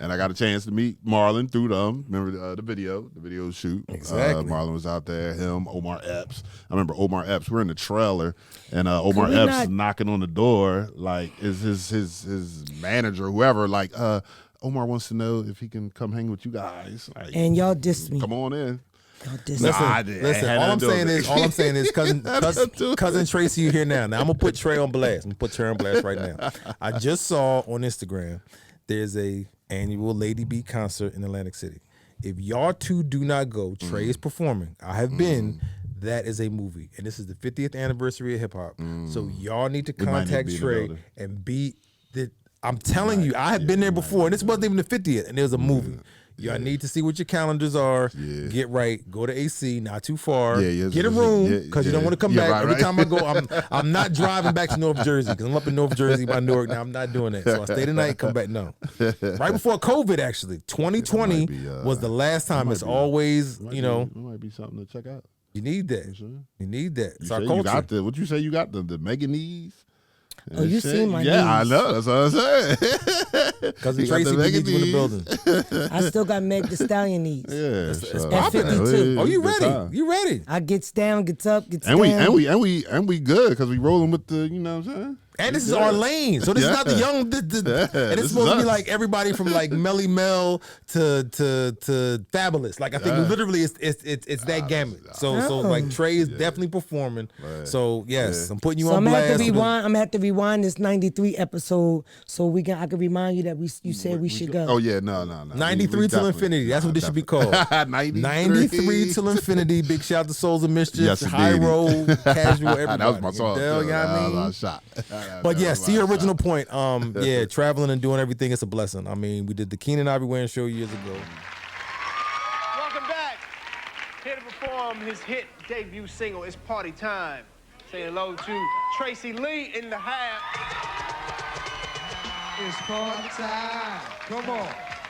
And I got a chance to meet Marlon through them. Remember the video shoot. Exactly. Marlon was out there. Him, Omar Epps. I remember Omar Epps. We're in the trailer, and Omar Epps knocking on the door. Like, is his manager, whoever. Like, Omar wants to know if he can come hang with you guys. Like, and y'all dissed me. Come on in. Listen. All I'm saying is, cousin Tracy, you here now. Now I'm gonna put Trey on blast. Right now. I just saw on Instagram there's a annual Lady B concert in Atlantic City. If y'all two do not go, Trey is performing. I have been. That is a movie, and this is the 50th anniversary of hip hop. So y'all need to contact Trey and be the. I'm telling you, I have been there before, and this wasn't even the 50th, and there's a movie. Y'all need to see what your calendars are. Yeah. Get right. Go to AC, not too far. Get a room because you don't want to come back. Right, Every time I go, I'm not driving back to North Jersey because I'm up in North Jersey by Newark now. I'm not doing that. So I stay the night, come back. No. Right before COVID, actually. 2020 was the last time. It's always, It might be something to check out. You need that. You need that. It's our culture. What'd you say you got? The mega knees? Oh, you seen my knees. I know. That's what I'm saying. Cousin Tracy, we need you in the building. I still got Meg the Stallion knees. Yeah. It's at 52. Oh, you ready? You ready? I gets down, gets up, gets down. And we good because we rolling with the, you know what I'm saying? And this is our lane. So this is not the young. And it's supposed to be like everybody from like Melly Mel to Fabulous. Like I think literally it's that gamut. So like Trey is definitely performing. Right. So yes, I'm putting you on blast. I'm gonna have to rewind this 93 episode so I can remind you that you said we should go. Oh yeah, no. 93 till infinity. That's what this should be called. 93 till infinity. Big shout out to Souls of Mischief, yes, High Roll, Casual, everybody. That was my song. You know what I mean? Shot. But yes, to your original point, traveling and doing everything, it's a blessing. I mean, we did the Keenan Ivory Wayans show years ago. Welcome back. Here to perform his hit debut single, It's Party Time. Saying hello to Tracy Lee in the house. It's party time. Come on.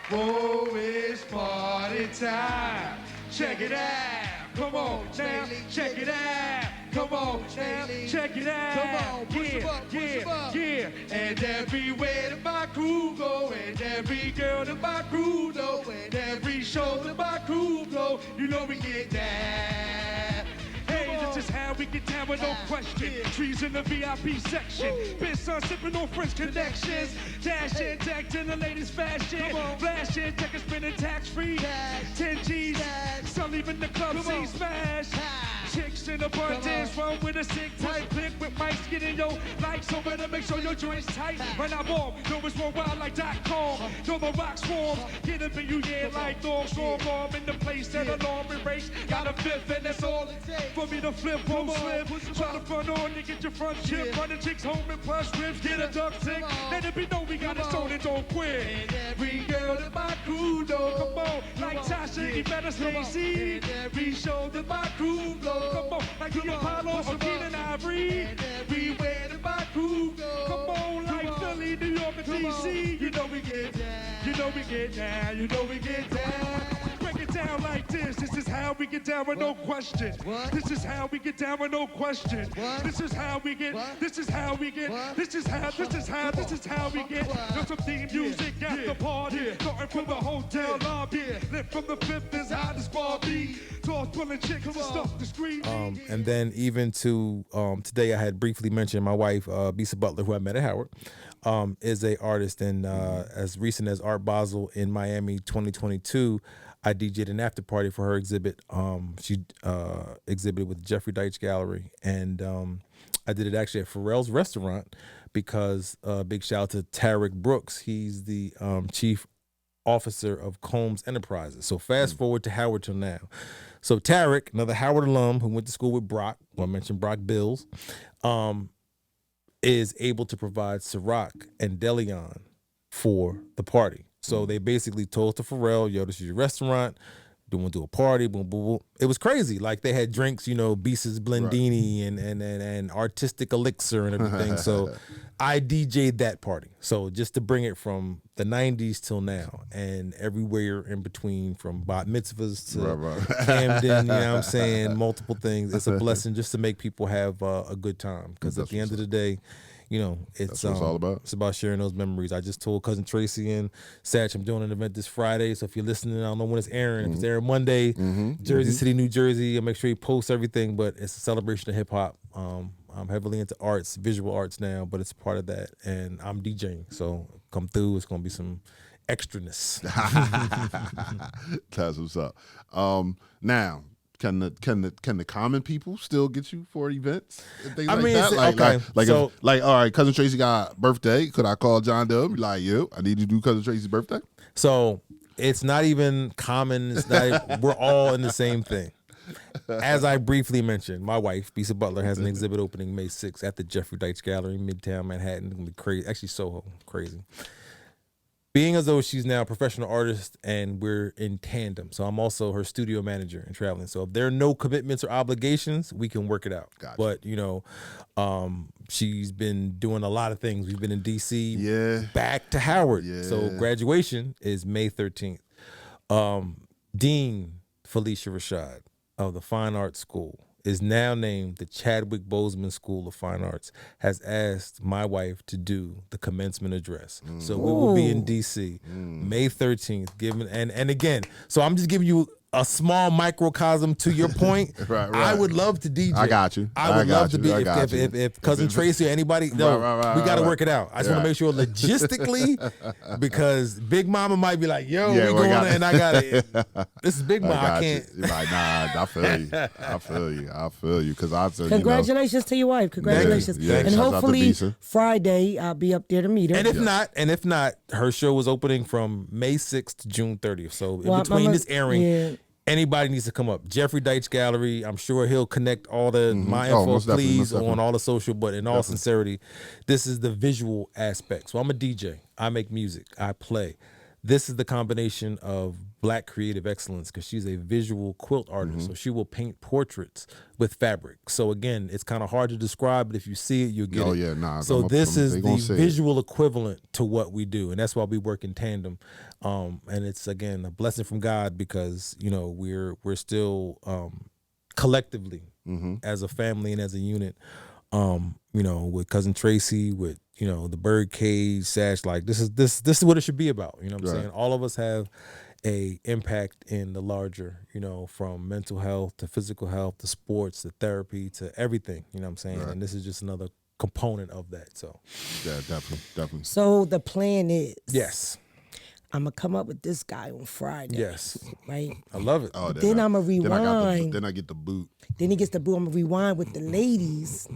Whoa, it's party time. check it out. Come on now, check it out. Come on now, check it out. Come on, yeah. And everywhere that my crew go, and every girl that my crew know, and every show that my crew go, you know we get down. Hey, this is how we get down with no question. Trees in the VIP section. Been sun sipping on French connections. Dash and decked in the latest fashion. Flash and deck spinning tax free. 10 G's. Some leaving the club scene smash. Chicks in the bar dance run with a sick tight click with mics getting yo likes. So better make sure your joints tight. When I bomb, know it's more wild like .com. Know the rock swarms. Get up in you, yeah, like dogs. Storm bomb in the place that alarm and race. Got a fifth and that's all it takes. For me to flip on slip. Try to front on to get your front chip. Run the chicks home and plush ribs. Get a duck sick. Let it be known we got it on and don't quit. And every girl that my crew know. Come on, like Tasha, you better Stacy. And every show that my crew blow. Come on, like the Apollo or Keenan Ivory. And everywhere that my crew go. Come on, like Philly, New York, and DC. You know we get down. You know we get down. You know we get down. Break it down like this. This is how we get down with no question. This is how we get down with no question. This is how we get. This is how we get. This is how we get. There's some theme music at the party. Starting from the hotel lobby. Lit from the fifth is how the bar be. Toss pulling chicks and stuff the screen. And then even to today, I had briefly mentioned my wife, Bisa Butler, who I met at Howard, is a artist, and as recent as Art Basel in Miami 2022, I DJ'd an after party for her exhibit. She exhibited with the Jeffrey Deitch Gallery, and I did it actually at Pharrell's restaurant because big shout out to Tarek Brooks. He's the chief officer of Combs Enterprises. So fast forward to Howard till now. So Tarek, another Howard alum who went to school with Brock, I mentioned Brock Bills, is able to provide Ciroc and Deleon for the party. So they basically told to Pharrell, yo, this is your restaurant. Do want to do a party? Boom, boom, boom. It was crazy. Like they had drinks, you know, Beast's Blendini and Artistic Elixir and everything. So I DJ'd that party. So just to bring it from the 90s till now and everywhere in between, from bat mitzvahs to Camden, you know what I'm saying? Multiple things. It's a blessing just to make people have a good time. Because at the end of the day, you know, it's what it's all about. It's about sharing those memories. I just told Cousin Tracy and Satch I'm doing an event this Friday. So if you're listening, I don't know when it's airing. If it's airing Monday, Jersey City, New Jersey, I'll make sure you post everything. But it's a celebration of hip hop. I'm heavily into arts, visual arts now, but it's part of that. And I'm DJing. So come through. It's going to be some extraness. That's what's up. Now, Can the common people still get you for events and things like that? Like, all right, Cousin Tracy got a birthday. Could I call John Dowe? Be like, yo, I need you to do Cousin Tracy's birthday. So it's not even common. It's not. We're all in the same thing. As I briefly mentioned, my wife, Bisa Butler, has an exhibit opening May 6th at the Jeffrey Deitch Gallery, Midtown Manhattan. It's gonna be crazy. Actually, Soho, crazy. Being as though she's now a professional artist and we're in tandem. So I'm also her studio manager and traveling. So if there are no commitments or obligations, we can work it out. Gotcha. But, you know, she's been doing a lot of things. We've been in D.C., back to Howard. Yeah. So graduation is May 13th. Dean Felicia Rashad of the Fine Arts School is now named the Chadwick Boseman School of Fine Arts, has asked my wife to do the commencement address. So we will be in D.C. May 13th. And again, so I'm just giving you a small microcosm to your point. Right. I would love to DJ. I got you. I would love to be if Cousin Tracy or anybody. No, we got to work it out. I just want to make sure logistically, because Big Mama might be like, "Yo, we going," and I got it. This is Big Mama. I can't. Like, nah, I feel you. Because I said, congratulations to your wife. Congratulations, and hopefully Friday I'll be up there to meet her. And if not, her show is opening from May 6th to June 30th. So in between this airing. Anybody needs to come up. Jeffrey Deitch Gallery. I'm sure he'll connect all the my info, please, on all the social. But in all sincerity, this is the visual aspect. So I'm a DJ. I make music. I play. This is the combination of Black creative excellence because she's a visual quilt artist. So she will paint portraits with fabric. So again, it's kind of hard to describe, but if you see it, you'll get it. Yeah, nah. So this is the visual equivalent to what we do, and that's why we work in tandem. And it's again a blessing from God because we're still collectively as a family and as a unit. With Cousin Tracy, with the Birdcage, Sash, like this is what it should be about. You know what I'm saying? All of us have a impact in the larger, from mental health to physical health to sports to therapy to everything. You know what I'm saying? And this is just another component of that. So yeah, definitely. So the plan is, yes, I'm gonna come up with this guy on Friday. Yes, right. I love it. Oh, then I'm gonna rewind. Then I get the boot. Then he gets the boot. I'm gonna rewind with the ladies.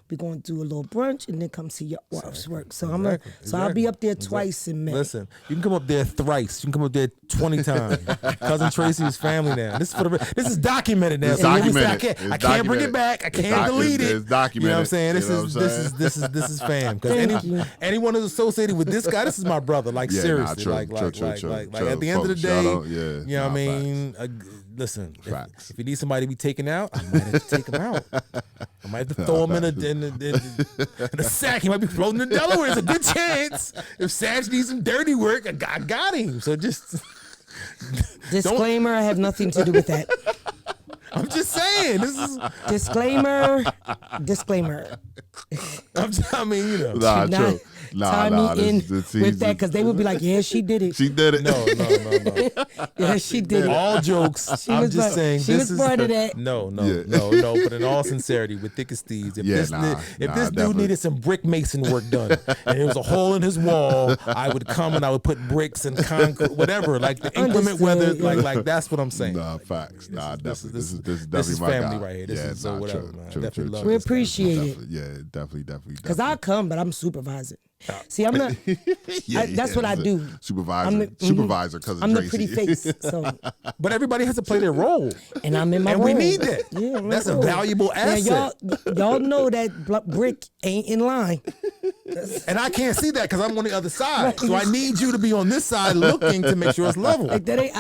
We're gonna do a little brunch and then come see your wife's work. So I'll be up there twice in May. Listen, you can come up there thrice. You can come up there 20 times. Cousin Tracy's family now. This is documented now. It's documented. I can't bring it back. I can't delete it. It's documented. You know what I'm saying? This is fam. Because anyone who's associated with this guy, this is my brother. Like seriously, true, like true. at the end of the day, you know what I mean. Listen, if you need somebody to be taken out, I might have to take him out. I might have to throw him in a sack. He might be floating in Delaware. There's a good chance. If Sash needs some dirty work, I got him. So just disclaimer: I have nothing to do with that. I'm just saying. This is disclaimer. I mean, Nah, true. Tie me in with that because they would be like, "Yeah, she did it. She did it. No. Yeah, she did it. All jokes. I'm just saying. She was part of that. No. But in all sincerity, with thick as thieves, if this dude needed some brick mason work done and there was a hole in his wall, I would come and I would put bricks and concrete, whatever, like the inclement weather, like that's what I'm saying. Nah, facts. Definitely. This is this definitely is my family guy. right here. This is so whatever, man. Definitely love We this guy. appreciate it. Yeah, definitely. Because I come, but I'm supervising. See, I'm not. That's what I do. Supervisor, Cousin I'm Tracy. the pretty face. So, but everybody has to play their role, and I'm in my role. We need that. Yeah, that's a valuable asset. Now, y'all know that brick ain't in line. And I can't see that because I'm on the other side. Right. So I need you to be on this side looking to make sure it's level. Like that ain't,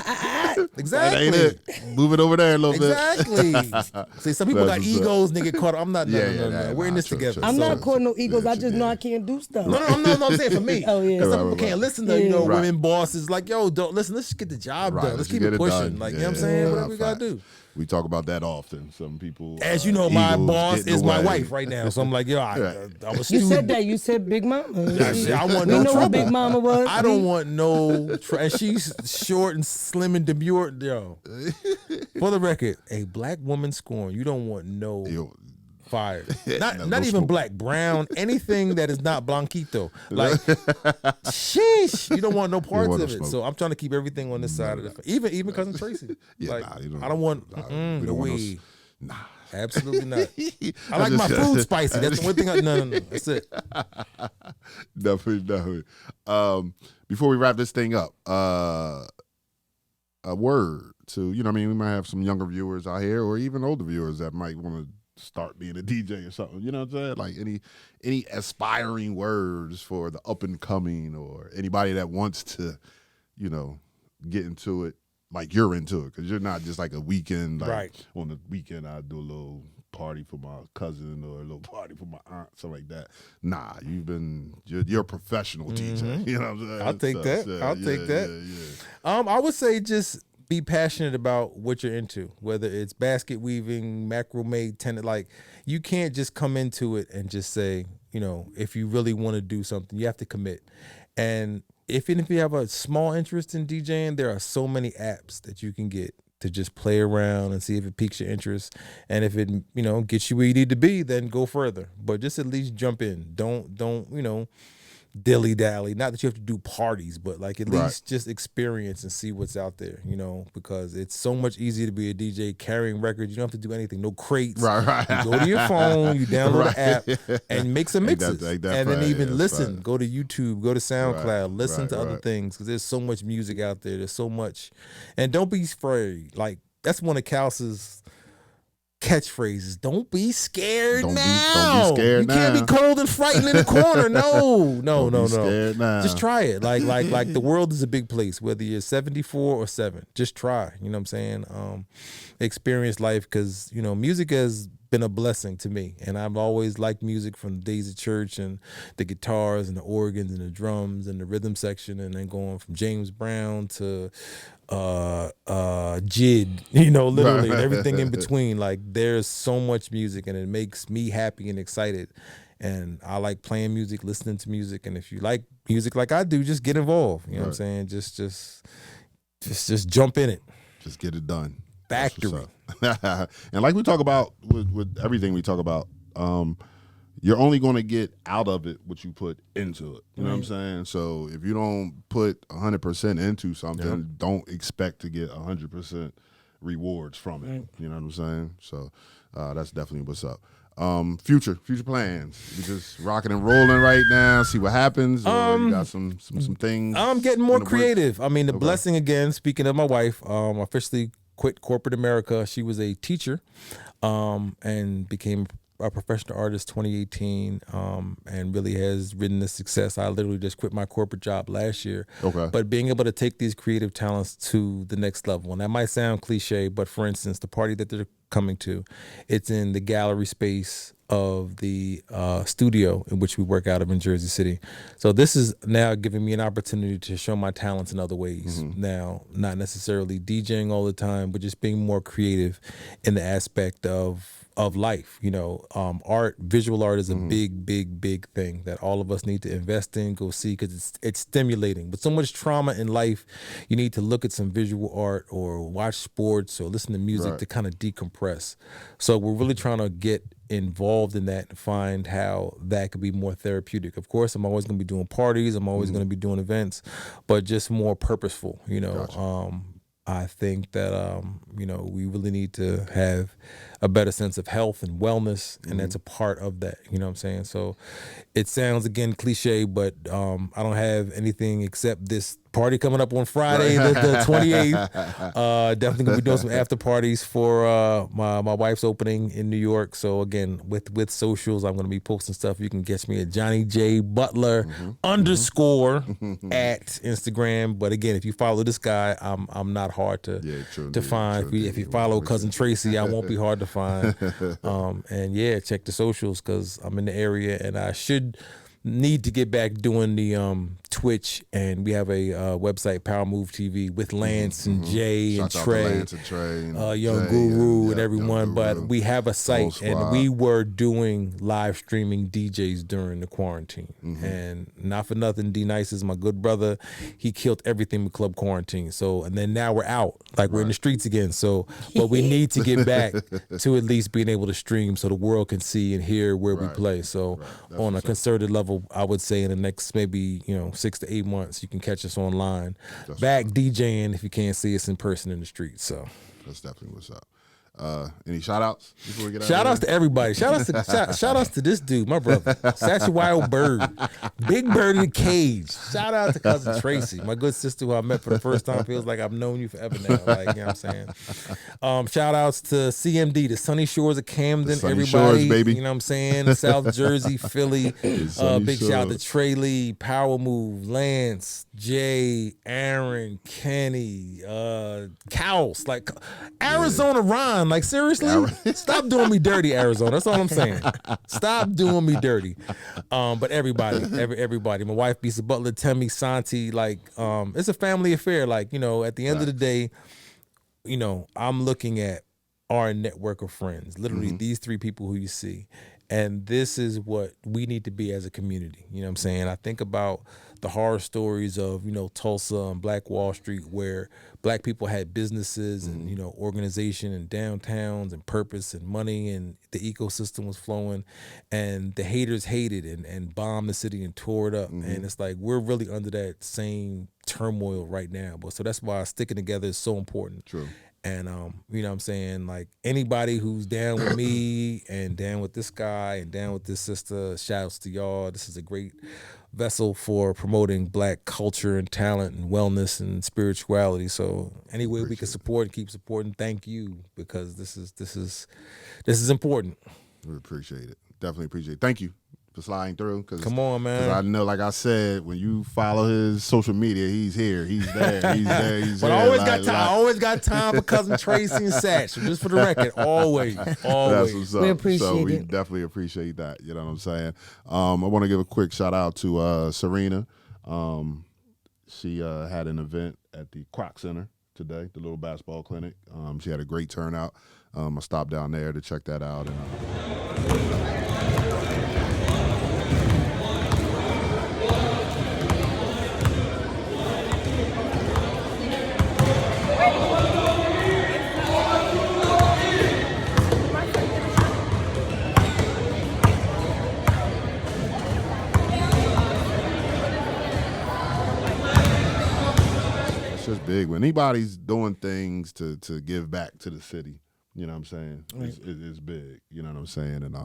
exactly. That ain't it. Move it over there a little bit. Exactly. See, some people got egos and they get caught up. I'm not. No. We're in this together. I'm not caught no egos. I just know I can't do stuff. No, I'm saying for me. Oh, yeah. Because some people can't listen to, women bosses like, yo, don't listen, let's just get the job done. Let's keep it pushing. Like, you know what I'm saying? Whatever we got to do. We talk about that often. Some people, as you know, my boss is my wife right now. So I'm like, yo, I'm a student. You said that. You said Big Mama. I want we no know trouble. What Big Mama was. I don't want no. And she's short and slim and demure. Yo, for the record, a black woman scorned. You don't want no. Fire. Not even black, brown, anything that is not blanquito. Like, sheesh, you don't want no parts of it. So I'm trying to keep everything on this side of the. Even Cousin Tracy. Like, I don't want. We don't want those, absolutely not. I like my food spicy. That's the one thing. No. That's it. Definitely. Before we wrap this thing up, a word to we might have some younger viewers out here, or even older viewers that might want to start being a DJ or something, you know what I'm saying? Like any aspiring words for the up and coming, or anybody that wants to, get into it like you're into it, because you're not just like a weekend, like right. On the weekend I do a little party for my cousin or a little party for my aunt, something like that. Nah, you're a professional DJ. You know what I'm saying? I'll take that. I'll take that. I would say just be passionate about what you're into, whether it's basket weaving, macrame, tenant. Like, you can't just come into it and just say, if you really want to do something, you have to commit. And even if you have a small interest in DJing, there are so many apps that you can get to just play around and see if it piques your interest. And if it, gets you where you need to be, then go further. But just at least jump in. Don't dilly-dally. Not that you have to do parties, but like at least just experience and see what's out there, because it's so much easier to be a DJ carrying records. You don't have to do anything. No crates. Right. You go to your phone, you download the app and make some mixes. And then even listen. Go to YouTube, go to SoundCloud, listen to other things, because there's so much music out there. There's so much. And don't be afraid. Like, that's one of Kousin's catchphrases. Don't be scared Don't now. be scared you now. can't be cold and frightened in the corner. No. Don't be scared now. Just try it. Like the world is a big place, whether you're 74 or 7. Just try. You know what I'm saying? Experience life, because, you know, music has been a blessing to me, and I've always liked music from the days of church and the guitars and the organs and the drums and the rhythm section, and then going from James Brown to Jid, you know, literally, and everything in between. Like, there's so much music, and it makes me happy and excited. And I like playing music, listening to music. And if you like music like I do, just get involved. You know what I'm saying? Just jump in it. Just get it done. Factory. And like we talk about with everything we talk about, you're only going to get out of it what you put into it. You know what I'm saying? So if you don't put 100% into something, don't expect to get 100% rewards from it. You know what I'm saying? So that's definitely what's up. Future plans. We just rocking and rolling right now. See what happens. Or you got some things. I'm getting more creative. I mean, the blessing again. Speaking of my wife, officially quit corporate America. She was a teacher, and became a professional artist 2018, and really has ridden the success. I literally just quit my corporate job last year. But being able to take these creative talents to the next level, and that might sound cliche, but for instance, the party that they're coming to, it's in the gallery space of the studio in which we work out of in Jersey City. So this is now giving me an opportunity to show my talents in other ways. Now, not necessarily DJing all the time, but just being more creative in the aspect of life. You know, art, visual art is a big thing that all of us need to invest in, go see, because it's stimulating. With so much trauma in life, you need to look at some visual art or watch sports or listen to music to kind of decompress. So we're really trying to get involved in that and find how that could be more therapeutic. Of course, I'm always going to be doing parties. I'm always going to be doing events, but just more purposeful, you know. Gotcha. I think that, you know, we really need to have a better sense of health and wellness, and that's a part of that, you know what I'm saying? So it sounds, again, cliche, but I don't have anything except this party coming up on Friday, the 28th. Definitely gonna be doing some after parties for my wife's opening in New York. So again, with socials, I'm gonna be posting stuff. You can catch me at Johnny J Butler _ at Instagram. But again, if you follow this guy, I'm not hard to find. If you follow Cousin Tracy, I won't be hard to find. And yeah, check the socials, because I'm in the area, and I need to get back doing the Twitch, and we have a website, Power Move TV, with Lance and Jay and Trey, Young Guru and everyone. But we have a site, and we were doing live streaming DJs during the quarantine. And not for nothing, D Nice is my good brother. He killed everything with Club Quarantine. So, and then now we're out, like we're in the streets again. So, but we need to get back to at least being able to stream so the world can see and hear where we play. So on a concerted level, I would say in the next maybe 6 to 8 months, you can catch us online, back DJing if you can't see us in person in the streets. So that's definitely what's up. Any shout outs before we get out? Shout outs to everybody. Shout outs to this dude, my brother, Satchel Bird, Big Bird in the Cage. Shout out to Cousin Tracy, my good sister who I met for the first time. Feels like I've known you forever now. Like, you know what I'm saying? Shout outs to CMD, the Sunny Shores of Camden, everybody. Shores, baby. You know what I'm saying? South Jersey, Philly. Big shout out to Trey Lee, Power Move, Lance, Jay, Aaron, Kenny, Cows, like Arizona Ron. Like, seriously, stop doing me dirty, Arizona. That's all I'm saying. Stop doing me dirty. But everybody, my wife, Bisa Butler, Temi, Santi, like, it's a family affair. Like, at the end of the day, I'm looking at our network of friends, literally these 3 people who you see. And this is what we need to be as a community. You know what I'm saying? I think about the horror stories of, Tulsa and Black Wall Street, where Black people had businesses and, organization and downtowns and purpose and money, and the ecosystem was flowing, and the haters hated and bombed the city and tore it up. And it's like, we're really under that same turmoil right now. But so that's why sticking together is so important. True. And you know what I'm saying, like anybody who's down with me and down with this guy and down with this sister, shouts to y'all. This is a great vessel for promoting Black culture and talent and wellness and spirituality. So any way we can support and keep supporting, thank you, because this is important. We appreciate it. Definitely appreciate it. Thank you for sliding through. Come on, man. Because I know, like I said, when you follow his social media, he's here, he's there, he's there, he's But there. I always got time for Cousin Tracy and Satch. Just for the record, always. That's what's up. We appreciate so we it. definitely appreciate that. You know what I'm saying? I want to give a quick shout out to Serena. She had an event at the Croc Center today, the little basketball clinic. She had a great turnout. I stopped down there to check that out. It's just big. When anybody's doing things to give back to the city, you know what I'm saying? Right. It's big. You know what I'm saying? And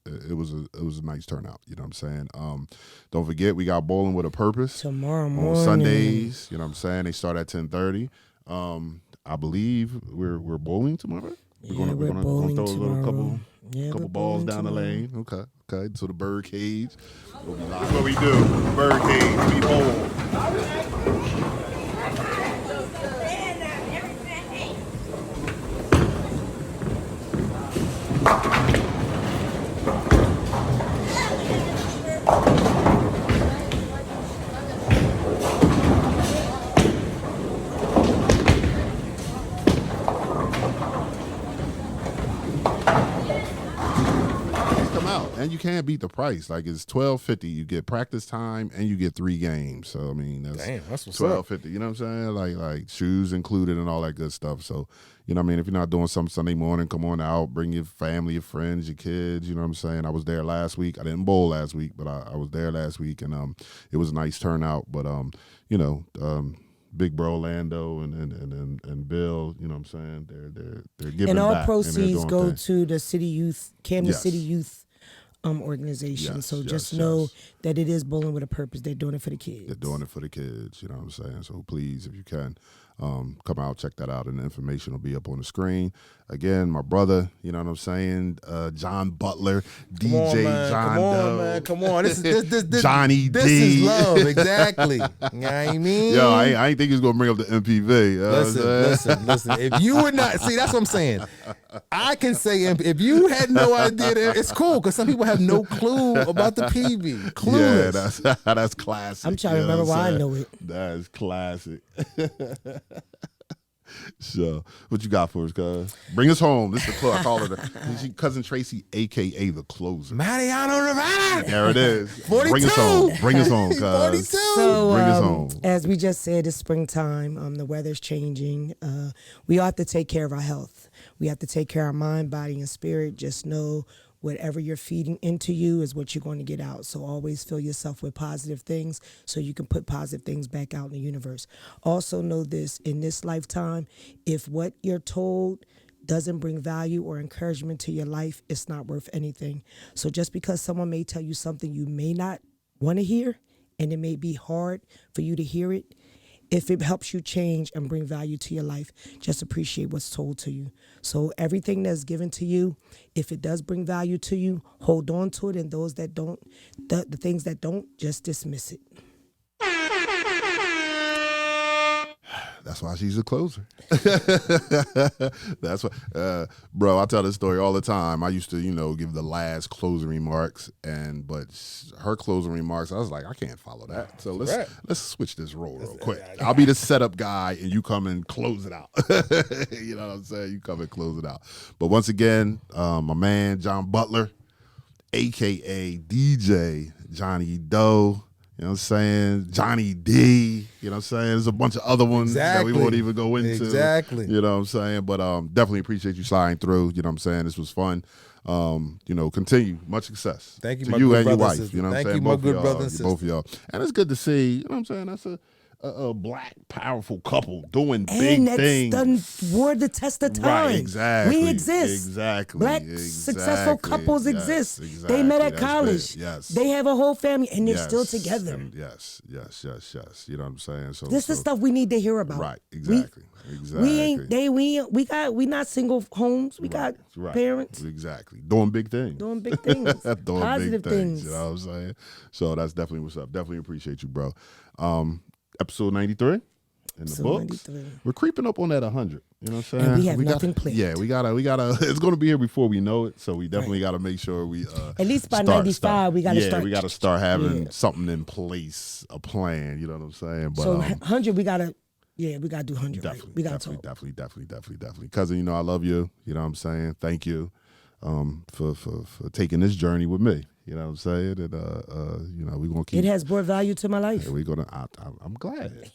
it was a nice turnout. You know what I'm saying? Don't forget, we got Bowling with a Purpose Tomorrow on morning. Sundays. You know what I'm saying? They start at 10:30. I believe we're bowling tomorrow. We're gonna bowling throw a little tomorrow. couple We're balls bowling down the tomorrow. lane. Okay. So the BYRDCAGE will be live. That's what we do. BYRDCAGE. We bowl. Come out, and you can't beat the price. Like, it's $12.50. You get practice time and you get 3 games. So I mean, Damn, that's what's $12.50. You know what I'm saying? Like shoes included and all that good stuff. So you know what I mean, if you're not doing something Sunday morning, come on out, bring your family, your friends, your kids. You know what I'm saying? I was there last week. I didn't bowl last week, but I was there last week, and it was a nice turnout. But Big Bro Orlando and Bill, you know what I'm saying? They're giving And all back, proceeds and they're doing go things. to the City Youth, Camden Yes. City Youth organization. Yes, So yes, just yes. know that it is Bowling with a Purpose. They're doing it for the kids. They're doing it for the kids, you know what I'm saying? So please, if you can, come out, check that out, and the information will be up on the screen. Again, my brother, you know what I'm saying? John Butler, Come on, DJ man. John Come on, Dowe, man. Come on. This Johnny This D. is love, exactly. You know what I mean? Yo, I ain't think he was gonna bring up the MPV. You know what I'm saying? Listen. If you would not see, that's what I'm saying. I can say if you had no idea, that it's cool because some people have no clue about the PV. Clueless. Yeah, that's classic. I'm trying to you know remember what why I'm I saying? know it. That is classic. So, what you got for us, cuz? Bring us home. This is the club. I call her Cousin Tracy, a.k.a. the closer. Mariano Rivera. There it is. 42. Bring us home. Bring us home, cuz. 42. So, Bring us home. as we just said, it's springtime. The weather's changing. We have to take care of our health. We have to take care of our mind, body, and spirit. Just know whatever you're feeding into you is what you're going to get out. So always fill yourself with positive things so you can put positive things back out in the universe. Also know this, in this lifetime, if what you're told doesn't bring value or encouragement to your life, it's not worth anything. So just because someone may tell you something you may not want to hear, and it may be hard for you to hear it, if it helps you change and bring value to your life, just appreciate what's told to you. So everything that's given to you, if it does bring value to you, hold on to it. And those that don't, the things that don't, just dismiss it. That's why she's a closer. That's why, bro. I tell this story all the time. I used to, give the last closing remarks, but her closing remarks, I was like, I can't follow that. So let's switch this role real quick. I'll be the setup guy, and you come and close it out. You know what I'm saying? You come and close it out. But once again, my man John Butler, a.k.a. DJ Johnny Dowe. You know what I'm saying? Johnny D. You know what I'm saying? There's a bunch of other ones that we won't even go into. Exactly. You know what I'm saying? But definitely appreciate you sliding through. You know what I'm saying? This was fun. Continue. Much success. Thank you, to my you good and your brother wife. and You know what I'm sister. saying? Thank you, my Both of good y'all. brother and Both of y'all. And it's good to see. You know what I'm saying? That's a black powerful couple doing And big that's things. done wore the test of time. Right, exactly. We exist. Exactly. Black successful couples Yes, exist. exactly. They met at That's college. big. Yes. They have a whole family and they're Yes. still together. And yes. You know what I'm saying? So This is stuff we need to hear about. Right, exactly. We not single homes. We got parents Exactly. Doing big things. doing big things. Doing Positive big things. things. You know what I'm saying? So that's definitely what's up. Definitely appreciate you, bro. Episode 93 in the Episode books. 93. We're creeping up on that 100. You know what I'm saying? And we have nothing planned. Yeah, we gotta. It's gonna be here before we know it. So we definitely gotta make sure we At least by 95, we gotta start. we gotta start having something in place, a plan. You know what I'm saying? But So 100, we gotta do 100. definitely, Right? We gotta talk. definitely. Cousin, you know I love you. You know what I'm saying? Thank you for taking this journey with me. You know what I'm saying? And you know, we're gonna keep. It has brought value to my life. We're gonna. I'm glad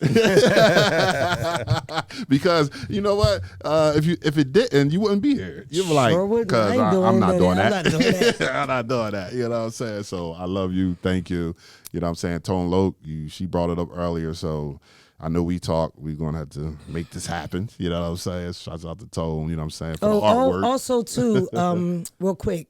because you know what? If it didn't, you wouldn't be here. You're like, Sure wouldn't. because I ain't I'm not doing that. that. I'm not doing that. I'm not doing that. You know what I'm saying? So I love you. Thank you. You know what I'm saying? Tone Loke, she brought it up earlier, so I know we talked. We're gonna have to make this happen. You know what I'm saying? Shouts out to Tone. You know what I'm saying? For the artwork. Also too, real quick,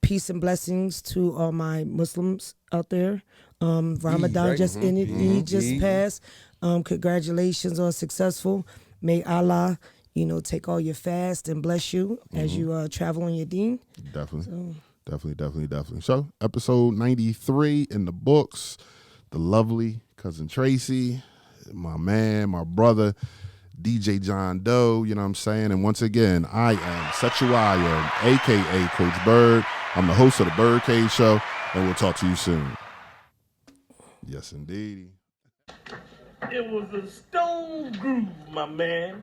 peace and blessings to all my Muslims out there. Ramadan just ended. Eid just passed. Congratulations on successful. May Allah, take all your fast and bless you as you travel on your deen. Definitely. So, episode 93 in the books. The lovely Cousin Tracy, my man, my brother, DJ John Dowe, you know what I'm saying? And once again, I am Sechuaya, a.k.a. Coach Bird. I'm the host of the BYRDCAGE Show, and we'll talk to you soon. Yes, indeed. It was a stone groove, my man.